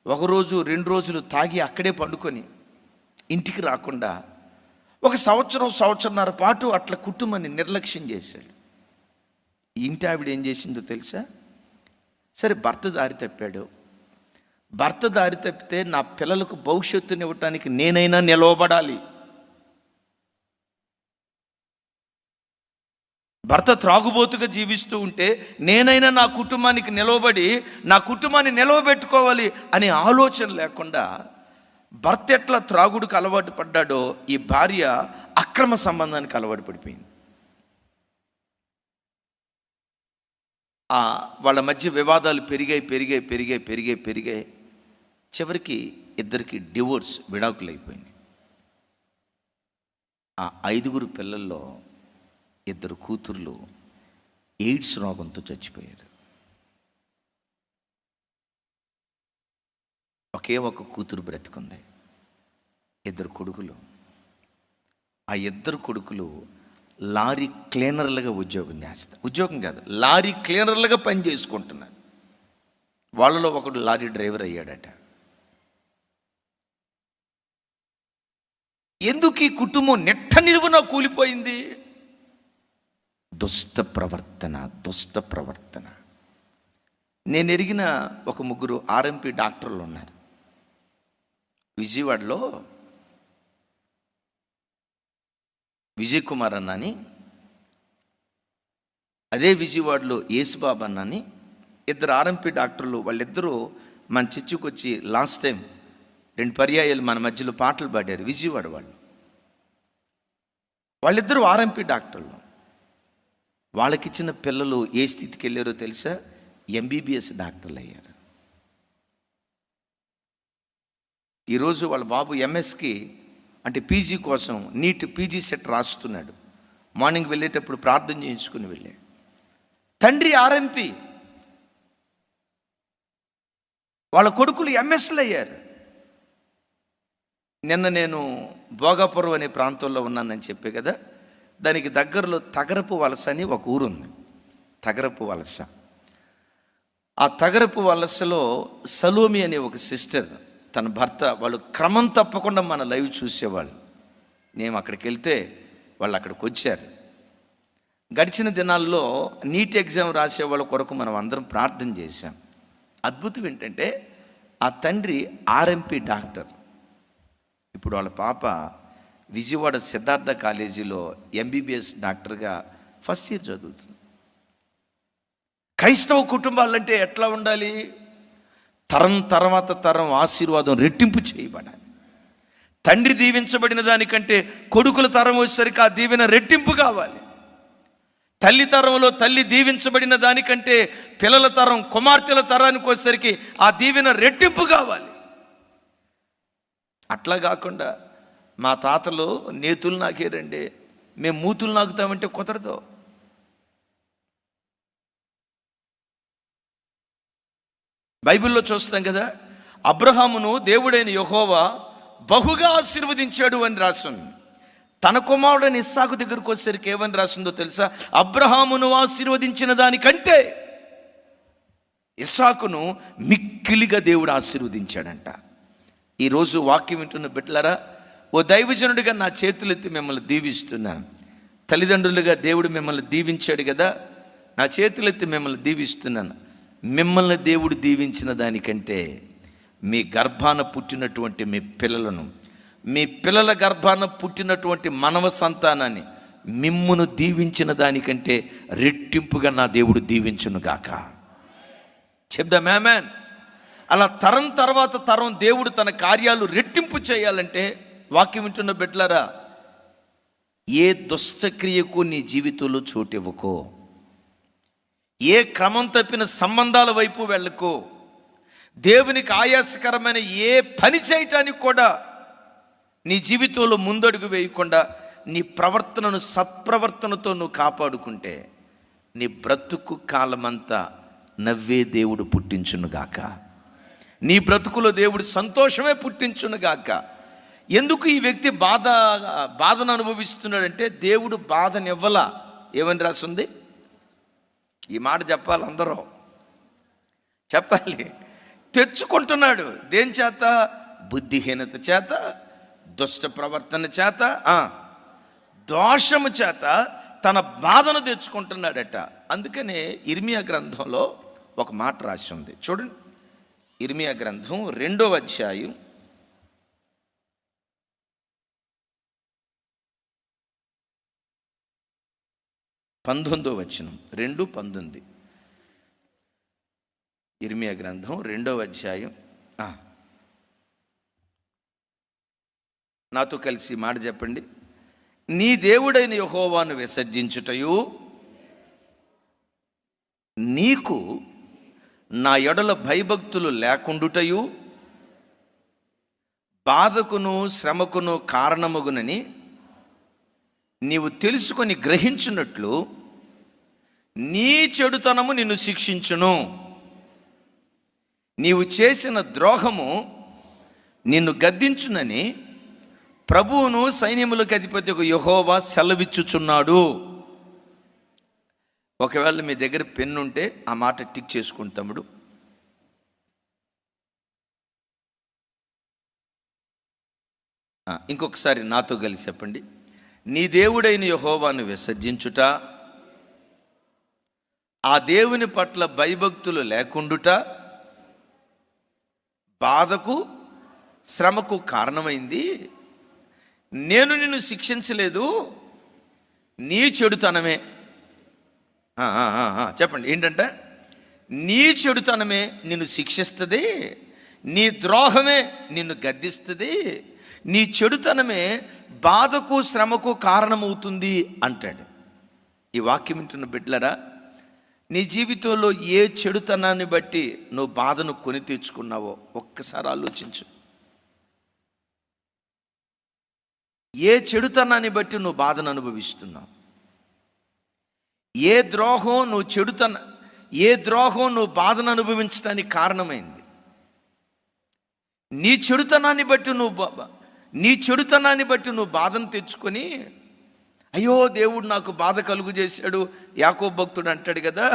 1 రోజు 2 రోజులు తాగి అక్కడే పండుకొని ఇంటికి రాకుండా 1 సంవత్సరంన్నర పాటు అట్లా కుటుంబాన్ని నిర్లక్ష్యం చేశాడు. ఇంటి ఆవిడ ఏం చేసిందో తెలుసా? సరే, భర్త దారి తప్పాడు. భర్త దారి తప్పితే నా పిల్లలకు భవిష్యత్తుని ఇవ్వటానికి నేనైనా నిలవబడాలి. భర్త త్రాగుబోతుగా జీవిస్తూ ఉంటే నేనైనా నా కుటుంబానికి నిలవబడి నా కుటుంబాన్ని నిలవబెట్టుకోవాలి అనే ఆలోచన లేకుండా భర్త ఎట్లా త్రాగుడికి అలవాటు పడ్డాడో ఈ భార్య అక్రమ సంబంధానికి అలవాటు పడిపోయింది. వాళ్ళ మధ్య వివాదాలు పెరిగాయి. చివరికి ఇద్దరికి డివోర్స్, విడాకులు అయిపోయినాయి. ఆ 5 పిల్లల్లో 2 కూతుర్లు ఎయిడ్స్ రోగంతో చచ్చిపోయారు. ఒకే ఒక కూతురు బ్రతికుంది. 2 కొడుకులు. ఆ 2 కొడుకులు లారీ క్లీనర్లుగా ఉద్యోగం కాదు, లారీ క్లీనర్లుగా పని చేసుకుంటున్నారు. వాళ్ళలో ఒకడు లారీ డ్రైవర్ అయ్యాడట. ఎందుకు ఈ కుటుంబం నెట్ట నిలువున కూలిపోయింది? దుష్ట ప్రవర్తన. నేను ఎరిగిన ఒక 3 ఆర్ఎంపీ డాక్టర్లు ఉన్నారు విజయవాడలో. విజయ్ కుమార్ అన్నని, అదే విజయవాడలో యేసుబాబు అన్నని, 2 ఆర్ఎంపీ డాక్టర్లు. వాళ్ళిద్దరూ మన చర్చికి వచ్చి లాస్ట్ టైం 2 పర్యాయాలు మన మధ్యలో పాటలు పాడారు. విజయవాడ వాళ్ళిద్దరూ ఆర్ఎంపీ డాక్టర్లు. వాళ్ళకిచ్చిన పిల్లలు ఏ స్థితికి వెళ్ళారో తెలుసా? ఎంబీబీఎస్ డాక్టర్లు అయ్యారు. ఈరోజు వాళ్ళ బాబు ఎంఎస్కి అంటే పీజీ కోసం నీట్ పీజీ సెట్ రాస్తున్నాడు. మార్నింగ్ వెళ్ళేటప్పుడు ప్రార్థన చేయించుకుని వెళ్ళాడు. తండ్రి ఆర్ఎంపీ, వాళ్ళ కొడుకులు ఎంఎస్లు అయ్యారు. నిన్న నేను భోగాపురం అనే ప్రాంతంలో ఉన్నానని చెప్పే కదా, దానికి దగ్గరలో తగరపు వలస అని ఒక ఊరుంది. తగరపు వలస. ఆ తగరపు వలసలో సలోమి అనే ఒక సిస్టర్, తన భర్త, వాళ్ళు క్రమం తప్పకుండా మన లైవ్ చూసేవాళ్ళు. నేను అక్కడికి వెళ్తే వాళ్ళు అక్కడికి వచ్చారు. గడిచిన దినాల్లో నీట్ ఎగ్జామ్ రాసే వాళ్ళ కొరకు మనం అందరం ప్రార్థన చేశాం. అద్భుతం ఏంటంటే ఆ తండ్రి ఆర్ఎంపీ డాక్టర్. ఇప్పుడు వాళ్ళ పాప విజయవాడ సిద్ధార్థ కాలేజీలో ఎంబీబీఎస్ డాక్టర్గా ఫస్ట్ ఇయర్ చదువుతుంది. క్రైస్తవ కుటుంబాలంటే ఎట్లా ఉండాలి? తరం తర్వాత తరం ఆశీర్వాదం రెట్టింపు చేయబడాలి. తండ్రి దీవించబడిన దానికంటే కొడుకుల తరం వచ్చేసరికి ఆ దీవెన రెట్టింపు కావాలి. తల్లి తరంలో తల్లి దీవించబడిన దానికంటే పిల్లల తరం, కుమార్తెల తరానికి వచ్చేసరికి ఆ దీవెన రెట్టింపు కావాలి. అట్లా కాకుండా మా తాతలు నేతులు నాకేరండి, మేము మూతులు నాకుతామంటే కుదరదు. బైబిల్లో చూస్తాం కదా, అబ్రహామును దేవుడైన యెహోవా బహుగా ఆశీర్వదించాడు అని రాసింది. తన కుమారుడైన ఇస్సాకు దగ్గరకు వచ్చేసరికి ఏమని రాసిందో తెలుసా? అబ్రహామును ఆశీర్వదించిన దానికంటే ఇస్సాకును మిక్కిలిగా దేవుడు ఆశీర్వదించాడంట. ఈరోజు వాక్యం వింటున్న బిడ్డలారా, ఓ దైవజనుడిగా నా చేతులెత్తి మిమ్మల్ని దీవిస్తున్నాను. తల్లిదండ్రులుగా దేవుడు మిమ్మల్ని దీవించాడు కదా, నా చేతులెత్తి మిమ్మల్ని దీవిస్తున్నాను. మిమ్మల్ని దేవుడు దీవించిన దానికంటే మీ గర్భాన పుట్టినటువంటి మీ పిల్లలను, మీ పిల్లల గర్భాన పుట్టినటువంటి మానవ సంతానాన్ని మిమ్మును దీవించిన దానికంటే రెట్టింపుగా నా దేవుడు దీవించునుగాక. చెప్దాం ఆమేన్. అలా తరం తర్వాత తరం దేవుడు తన కార్యాలు రెట్టింపు చేయాలంటే, వాక్యం వింటున్న బిడ్డలారా, ఏ దుష్టక్రియకు నీ జీవితంలో చోటివ్వకో, ఏ క్రమం తప్పిన సంబంధాల వైపు వెళ్ళకో, దేవునికి ఆయాసకరమైన ఏ పని చేయటానికి కూడా నీ జీవితంలో ముందడుగు వేయకుండా నీ ప్రవర్తనను సత్ప్రవర్తనతో నువ్వు కాపాడుకుంటే నీ బ్రతుకు కాలమంతా నవ్వే దేవుడు పుట్టించునుగాక. నీ బ్రతుకులో దేవుడు సంతోషమే పుట్టించునుగాక. ఎందుకు ఈ వ్యక్తి బాధను అనుభవిస్తున్నాడంటే దేవుడు బాధనివ్వలా. ఏమని రాసింది? ఈ మాట చెప్పాలి, అందరూ చెప్పాలి. తెచ్చుకుంటున్నాడు. దేని చేత? బుద్ధిహీనత చేత, దుష్ట ప్రవర్తన చేత, దోషము చేత తన బాధను తెచ్చుకుంటున్నాడట. అందుకనే ఇర్మియా గ్రంథంలో ఒక మాట రాసి ఉంది, చూడండి. ఇర్మియా గ్రంథం 2వ అధ్యాయం 19వ వచనం. 2:19. ఇర్మియా గ్రంథం 2వ అధ్యాయం. నాతో కలిసి మాట చెప్పండి. నీ దేవుడైన యెహోవాను విసర్జించుటయు, నీకు నా ఎడల భయభక్తులు లేకుండుటయు, బాధకును శ్రమకును కారణమగునని నీవు తెలుసుకొని గ్రహించున్నట్లు నీ చెడుతనము నిన్ను శిక్షించును. నీవు చేసిన ద్రోహము నిన్ను గద్దించునని ప్రభువును సైన్యములకు అధిపతి యెహోవా సెలవిచ్చుచున్నాడు. ఒకవేళ మీ దగ్గర పెన్ను ఉంటే ఆ మాట టిక్ చేసుకోండి తమ్ముడు. ఇంకొకసారి నాతో కలిసి చెప్పండి. నీ దేవుడైన యెహోవాను విసర్జించుట, ఆ దేవుని పట్ల భయభక్తులు లేకుండుట బాధకు శ్రమకు కారణమైంది. నేను నిన్ను శిక్షించలేదు, నీ చెడుతనమే. చెప్పండి ఏంటంటే, నీ చెడుతనమే నిన్ను శిక్షిస్తుంది, నీ ద్రోహమే నిన్ను గద్దిస్తుంది, నీ చెడుతనమే బాధకు శ్రమకు కారణమవుతుంది అంటాడు. ఈ వాక్యం వింటున్న బిడ్డలారా, నీ జీవితంలో ఏ చెడుతనాన్ని బట్టి నువ్వు బాధను కొని తెచ్చుకున్నావో ఒక్కసారి ఆలోచించు. ఏ చెడుతనాన్ని బట్టి నువ్వు బాధను అనుభవిస్తున్నావు? ఏ ద్రోహం నువ్వు బాధను అనుభవించడానికి కారణమైంది? నీ చెడుతనాన్ని బట్టి నువ్వు బాధను తెచ్చుకొని, అయ్యో దేవుడు నాకు బాధ కలుగు చేశాడు. యాకోబు భక్తుడు అంటాడు కదా,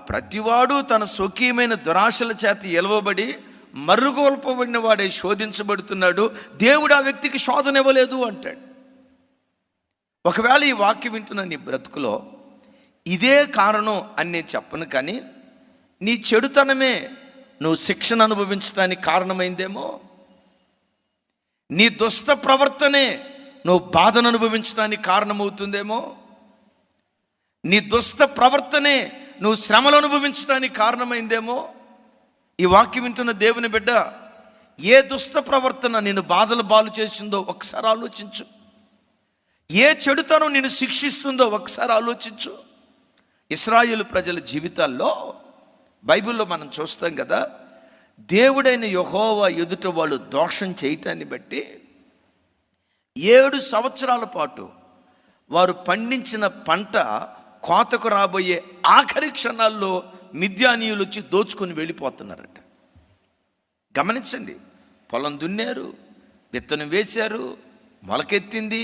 ప్రతివాడు తన స్వకీయమైన దురాశల చేత ఎలవబడి మరుగుగొల్పబడిన వాడే శోధించబడుతున్నాడు, దేవుడు ఆ వ్యక్తికి శోధన ఇవ్వలేదు అంటాడు. ఒకవేళ ఈ వాక్యం వింటున్న నీ బ్రతుకులో ఇదే కారణం అని నేను చెప్పను, కానీ నీ చెడుతనమే నువ్వు శిక్షణ అనుభవించడానికి కారణమైందేమో. నీ దుష్ట ప్రవర్తనే నువ్వు బాధను అనుభవించడానికి కారణమవుతుందేమో. నీ దుష్ట ప్రవర్తనే నువ్వు శ్రమలు అనుభవించడానికి కారణమైందేమో. ఈ వాక్యం వింటున్న దేవుని బిడ్డ, ఏ దుష్ట ప్రవర్తన నిన్ను బాధలు బాలు చేసిందో ఒకసారి ఆలోచించు. ఏ చెడుతనం నిన్ను శిక్షిస్తుందో ఒకసారి ఆలోచించు. ఇశ్రాయేలు ప్రజల జీవితాల్లో బైబిల్లో మనం చూస్తాం కదా, దేవుడైన యెహోవా ఎదుట వాళ్ళు దోషం చేయటాన్ని బట్టి 7 సంవత్సరాల పాటు వారు పండించిన పంట కోతకు రాబోయే ఆఖరి క్షణాల్లో మిద్యానీయులు వచ్చి దోచుకొని వెళ్ళిపోతున్నారట. గమనించండి, పొలం దున్నారు, విత్తనం వేశారు, మొలకెత్తింది,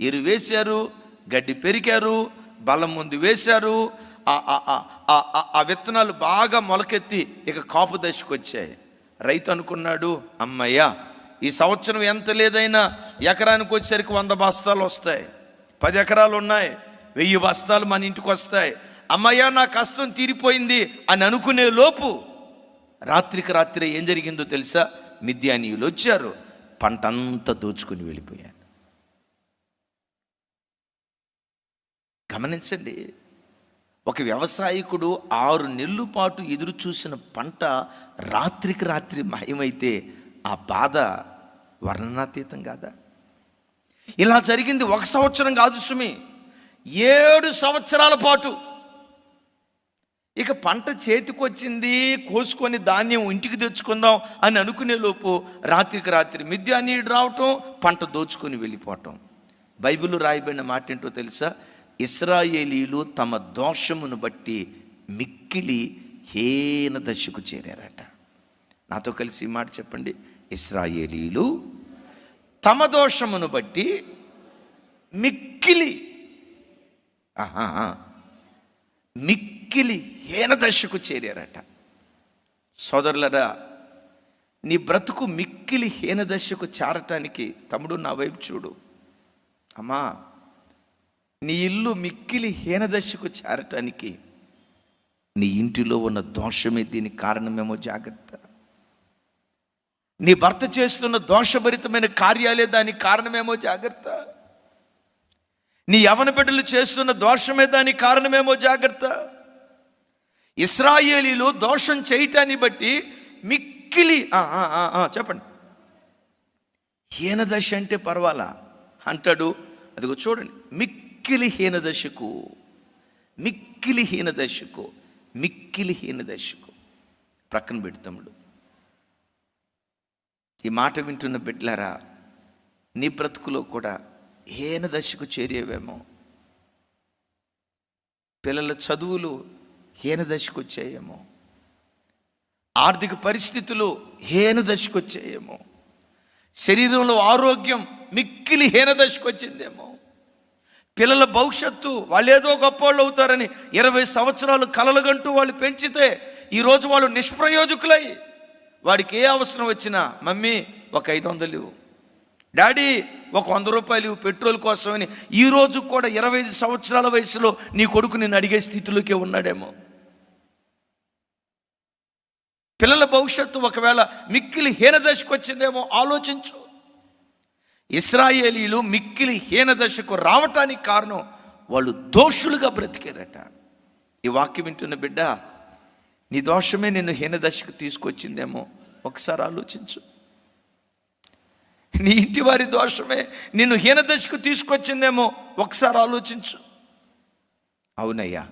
ఎరువు వేశారు, గడ్డి పెరికారు, బలం ముందు వేశారు. ఆ విత్తనాలు బాగా మొలకెత్తి ఇక కాపు దశకు వచ్చాయి. రైతు అనుకున్నాడు, అమ్మయ్యా ఈ సంవత్సరం ఎంత లేదైనా ఎకరానికి వచ్చేసరికి 100 బస్తాలు వస్తాయి, 10 ఎకరాలు ఉన్నాయి, 1000 బస్తాలు మన ఇంటికి వస్తాయి, అమ్మయ్యా నా కష్టం తీరిపోయింది అని అనుకునే లోపు రాత్రికి రాత్రి ఏం జరిగిందో తెలుసా? మిద్యానీయులు వచ్చారు, పంట అంతా దోచుకుని వెళ్ళిపోయారు. గమనించండి, ఒక వ్యవసాయకుడు 6 నెలల పాటు ఎదురు చూసిన పంట రాత్రికి రాత్రి మాయమైతే ఆ బాధ వర్ణనాతీతం కాదా? ఇలా జరిగింది 1 సంవత్సరం కాదు సుమి, 7 సంవత్సరాల పాటు. ఇక పంట చేతికొచ్చింది, కోసుకొని ధాన్యం ఇంటికి తెచ్చుకుందాం అని అనుకునే లోపు రాత్రికి రాత్రి మిద్యానీయుడు రావటం, పంట దోచుకొని వెళ్ళిపోవటం. బైబిల్లో రాయబడిన మాట ఏంటో తెలుసా? ఇశ్రాయేలీలు తమ దోషమును బట్టి మిక్కిలి హీన దశకు చేరారట. నాతో కలిసి ఈ మాట చెప్పండి. ఇశ్రాయేలీలు తమ దోషమును బట్టి మిక్కిలి హీన దశకు చేరారట. సోదరులరా, నీ బ్రతుకు మిక్కిలి హీన దశకు చేరటానికి, తమ్ముడు నా వైపు చూడు, అమ్మా, నీ ఇల్లు మిక్కిలి హీన దశకు చేరటానికి నీ ఇంటిలో ఉన్న దోషమే దీనికి కారణమేమో జాగ్రత్త. నీ భర్త చేస్తున్న దోషభరితమైన కార్యాలే దానికి కారణమేమో జాగ్రత్త. నీ యవన బిడ్డలు చేస్తున్న దోషమే దానికి కారణమేమో జాగ్రత్త. ఇశ్రాయేలీలు దోషం చేయటాన్ని బట్టి మిక్కిలి చెప్పండి, హీనదశ అంటే పర్వాలా అంటాడు. అదిగో చూడండి, మిక్కిలి హీనదశకు ప్రక్కన పెడతాముడు. ఈ మాట వింటున్న బిడ్డలారా, నీ బ్రతుకులో కూడా హీన దశకు చేరేవేమో. పిల్లల చదువులు హీన దశకు వచ్చాయేమో, ఆర్థిక పరిస్థితులు హీన దశకు వచ్చాయేమో, శరీరంలో ఆరోగ్యం మిక్కిలి హీన దశకు వచ్చిందేమో, పిల్లల భవిష్యత్తు వాళ్ళు ఏదో గొప్పవాళ్ళు అవుతారని 20 సంవత్సరాలు కలలుగంటూ వాళ్ళు పెంచితే ఈరోజు వాళ్ళు నిష్ప్రయోజకులై, వాడికి ఏ అవసరం వచ్చినా మమ్మీ ఒక 500 ఇవ్వు, డాడీ ఒక 100 రూపాయలు ఇవ్వు పెట్రోల్ కోసమని ఈరోజు కూడా 25 సంవత్సరాల వయసులో నీ కొడుకు నిన్ను అడిగే స్థితిలోకే ఉన్నాడేమో. పిల్లల భవిష్యత్తు ఒకవేళ మిక్కిలి హీనదశకు వచ్చిందేమో ఆలోచించు. ఇశ్రాయేలీలు మిక్కిలి హీనదశకు రావటానికి కారణం వాళ్ళు దోషులుగా బ్రతికారట. ఈ వాక్యం వింటున్న బిడ్డ, నీ దోషమే నిన్ను హీనదశకు తీసుకొచ్చిందేమో ఒకసారి ఆలోచించు. నీ ఇంటి వారి దోషమే నిన్ను హీనదశకు తీసుకొచ్చిందేమో ఒకసారి ఆలోచించు. అవునయ్యా,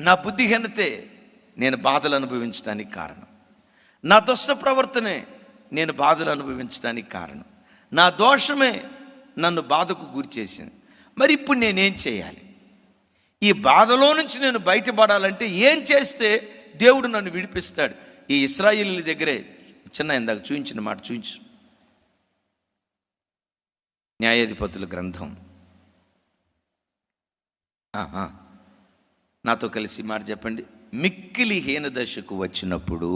నా బుద్ధిహీనతే నేను బాధలు అనుభవించడానికి కారణం, నా దుష్ట ప్రవర్తనే నేను బాధలు అనుభవించడానికి కారణం, నా దోషమే నన్ను బాధకు గురి చేసింది. మరి ఇప్పుడు నేనేం చేయాలి? ఈ బాధలో నుంచి నేను బయటపడాలంటే ఏం చేస్తే దేవుడు నన్ను విడిపిస్తాడు? ఈ ఇశ్రాయేలీల దగ్గరే ఇందాక చూయించిన మాట చూయించు. న్యాయాధిపతుల గ్రంథం, నాతో కలిసి మాట చెప్పండి. మిక్కిలి హీనదశకు వచ్చినప్పుడు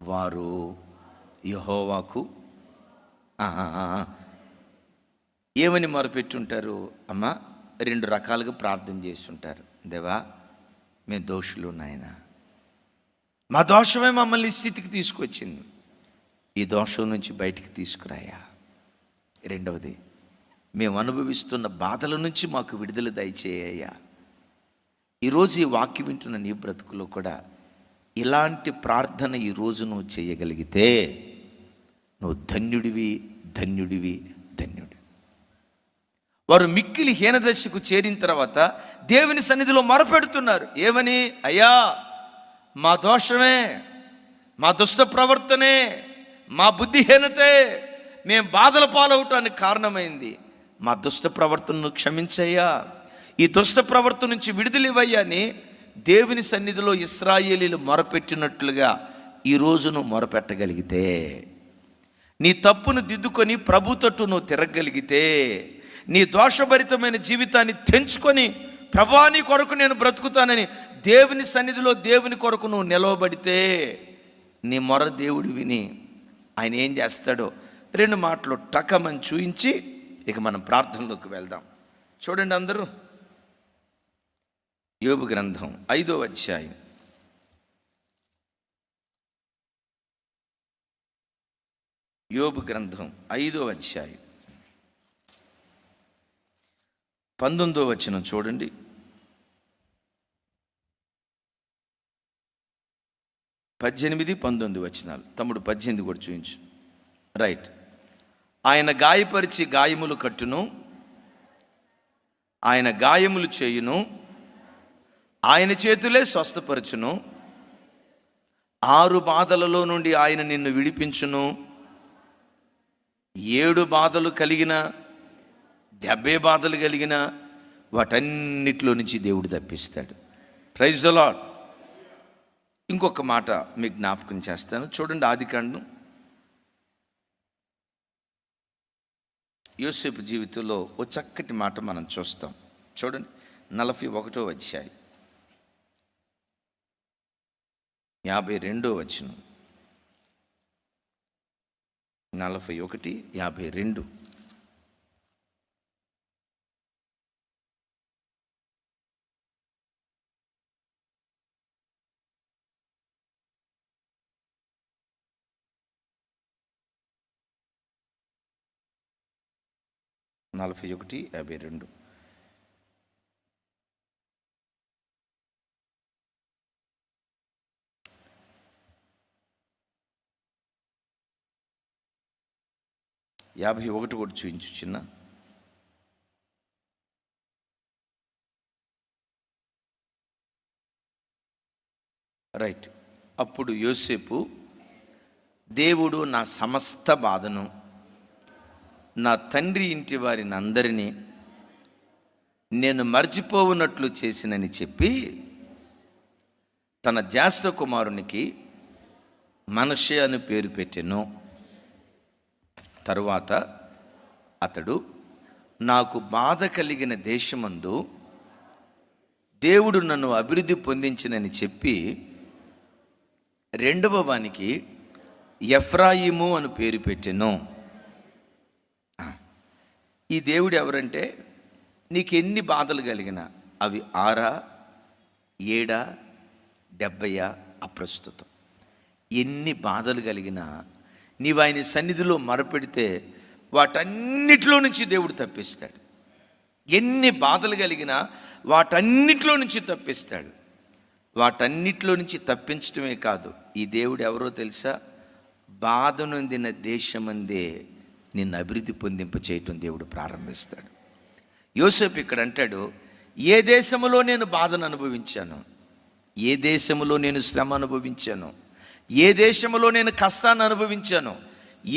వారు యెహోవాకు ఏమని మొరపెట్టుంటారు? అమ్మా, 2 రకాలుగా ప్రార్థన చేస్తుంటారు. దేవా, మేము దోషులు నాయన, మా దోషమే మమ్మల్ని ఈ స్థితికి తీసుకొచ్చింది, ఈ దోషం నుంచి బయటికి తీసుకురాయా. రెండవది, మేము అనుభవిస్తున్న బాధల నుంచి మాకు విడుదల దయచేయ్యా. ఈరోజు ఈ వాక్యం వింటున్న నీ బ్రతుకులో కూడా ఇలాంటి ప్రార్థన ఈరోజు నువ్వు చేయగలిగితే నువ్వు ధన్యుడివి. వారు మిక్కిలి హీనదశకు చేరిన తర్వాత దేవుని సన్నిధిలో మొరపెడుతున్నారు. ఏమని? అయ్యా, మా దోషమే, మా దుష్ట ప్రవర్తనే, మా బుద్ధిహీనతే మేము బాధల పాలవటానికి కారణమైంది. మా దుష్ట ప్రవర్తనను క్షమించయ్యా, ఈ దుష్ట ప్రవర్తన నుంచి విడుదలివయ్యా అని దేవుని సన్నిధిలో ఇశ్రాయేలీలు మొరపెట్టినట్లుగా ఈరోజు నువ్వు మొరపెట్టగలిగితే, నీ తప్పును దిద్దుకొని ప్రభు తట్టు నువ్వు తిరగగలిగితే, నీ దోషభరితమైన జీవితాన్ని తెంచుకొని ప్రభువా నీ కొరకు నేను బ్రతుకుతానని దేవుని సన్నిధిలో దేవుని కొరకు నువ్వు నిలవబడితే, నీ మొర దేవుడు విని ఆయన ఏం చేస్తాడో 2 మాటలు టకమని చూయించి ఇక మనం ప్రార్థనలోకి వెళ్దాం. చూడండి అందరూ, యోబు గ్రంథం 5వ అధ్యాయం, యోబు గ్రంథం 5వ అధ్యాయం 19వ వచనం చూడండి. 18, 19 వచనాలు. తమ్ముడు 18 కూడా చూయించు. రైట్. ఆయన గాయపరిచి గాయములు కట్టును, ఆయన గాయములు చేయును, ఆయన చేతులే స్వస్థపరచును, 6 బాధలలో నుండి ఆయన నిన్ను విడిపించును, 7 బాధలు కలిగిన 70 బాధలు కలిగిన వాటన్నిటిలో నుంచి దేవుడు తప్పిస్తాడు. Praise the lord. ఇంకొక మాట మీకు జ్ఞాపకం చేస్తాను, చూడండి. ఆదికాండం యోసేపు జీవితంలో ఓ చక్కటి మాట మనం చూస్తాం. చూడండి, 41వ అధ్యాయం 52వ వచనం. 41:52. యాభై ఒకటి కూడా చూపించు చిన్న. రైట్. అప్పుడు యోసేపు, దేవుడు నా సమస్త బాధను, నా తండ్రి ఇంటి వారిని అందరినీ నేను మర్చిపోవునట్లు చేసినని చెప్పి తన జ్యేష్ఠ కుమారునికి మనష్షే అని పేరు పెట్టెను. తరువాత అతడు, నాకు బాధ కలిగిన దేశమందు దేవుడు నన్ను అభివృద్ధి పొందించినని చెప్పి రెండవ వానికి ఎఫ్రాయిము అని పేరు పెట్టెను. ఈ దేవుడు ఎవరంటే, నీకు ఎన్ని బాధలు కలిగినా అవి 6, 7, 70 అప్రస్తుతం. ఎన్ని బాధలు కలిగినా నీవు ఆయన సన్నిధిలో మొరపెడితే వాటన్నిటిలో నుంచి దేవుడు తప్పిస్తాడు. ఎన్ని బాధలు కలిగినా వాటన్నిటిలో నుంచి తప్పిస్తాడు. వాటన్నిటిలో నుంచి తప్పించడమే కాదు, ఈ దేవుడు ఎవరో తెలుసా? బాధ నొందిన దేశమందే నిన్ను అభివృద్ధి పొందింప చేయటం దేవుడు ప్రారంభిస్తాడు. యోసేపు ఇక్కడ అంటాడు, ఏ దేశంలో నేను బాధను అనుభవించాను, ఏ దేశంలో నేను శ్రమ అనుభవించాను, ఏ దేశంలో నేను కష్టాన్ని అనుభవించాను,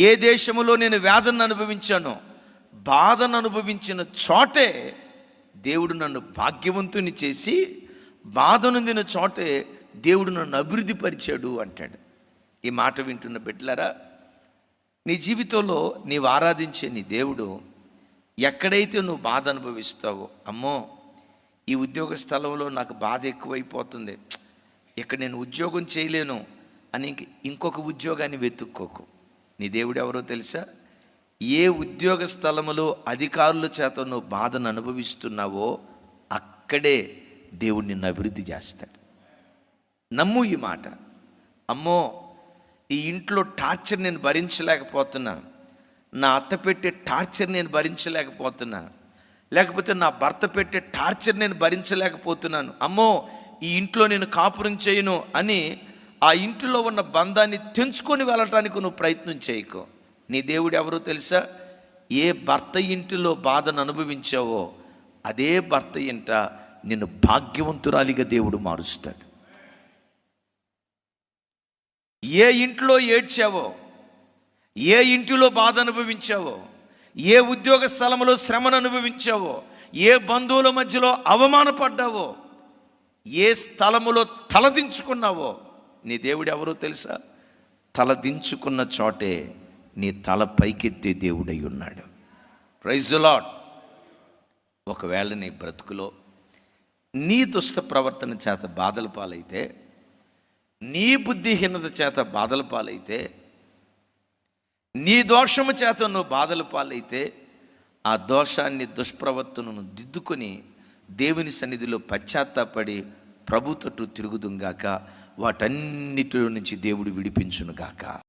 ఏ దేశంలో నేను వేదనను అనుభవించాను, బాధను అనుభవించిన చోటే దేవుడు నన్ను భాగ్యవంతుని చేసి, బాధ నొందిన చోటే దేవుడు నన్ను అభివృద్ధి పరిచాడు అంటాడు. ఈ మాట వింటున్న బిడ్డలారా, నీ జీవితంలో నీవు ఆరాధించే నీ దేవుడు ఎక్కడైతే నువ్వు బాధ అనుభవిస్తావో, అమ్మో ఈ ఉద్యోగ స్థలంలో నాకు బాధ ఎక్కువైపోతుంది, ఇక్కడ నేను ఉద్యోగం చేయలేను అని ఇంకొక ఉద్యోగాన్ని వెతుక్కోకు. నీ దేవుడు ఎవరో తెలుసా? ఏ ఉద్యోగ స్థలములో అధికారుల చేత నువ్వు బాధను అనుభవిస్తున్నావో అక్కడే దేవుడు నిన్ను అభివృద్ధి చేస్తాడు. నమ్ము ఈ మాట. అమ్మో ఈ ఇంట్లో టార్చర్ నేను భరించలేకపోతున్నాను, నా అత్త పెట్టే టార్చర్ నేను భరించలేకపోతున్నాను, లేకపోతే నా భర్త పెట్టే టార్చర్ నేను భరించలేకపోతున్నాను, అమ్మో ఈ ఇంట్లో నేను కాపురం చేయను అని ఆ ఇంటిలో ఉన్న బంధాన్ని తెంచుకొని వెళ్ళటానికి నువ్వు ప్రయత్నం చేయకు. నీ దేవుడు ఎవరో తెలుసా? ఏ భర్త ఇంటిలో బాధను అనుభవించావో అదే భర్త ఇంట నిన్ను భాగ్యవంతురాలిగా దేవుడు మారుస్తాడు. ఏ ఇంట్లో ఏడ్చావో, ఏ ఇంటిలో బాధ అనుభవించావో, ఏ ఉద్యోగ స్థలంలో శ్రమను అనుభవించావో, ఏ బంధువుల మధ్యలో అవమానపడ్డావో, ఏ స్థలములో తలదించుకున్నావో, నీ దేవుడు ఎవరో తెలుసా? తలదించుకున్న చోటే నీ తల పైకెత్తే దేవుడై ఉన్నాడు. Praise the Lord. ఒకవేళ నీ బ్రతుకులో నీ దుష్ట ప్రవర్తన చేత బాధల పాలైతే, నీ బుద్ధిహీనత చేత బాధల పాలైతే, నీ దోషము చేత నువ్వు బాధల పాలైతే, ఆ దోషాన్ని దుష్ప్రవర్తనను దిద్దుకొని దేవుని సన్నిధిలో పశ్చాత్తాపడి ప్రభు తట్టు తిరుగుదుంగాక. వాటన్నిటిలో నుంచి దేవుడు విడిపించునుగాక.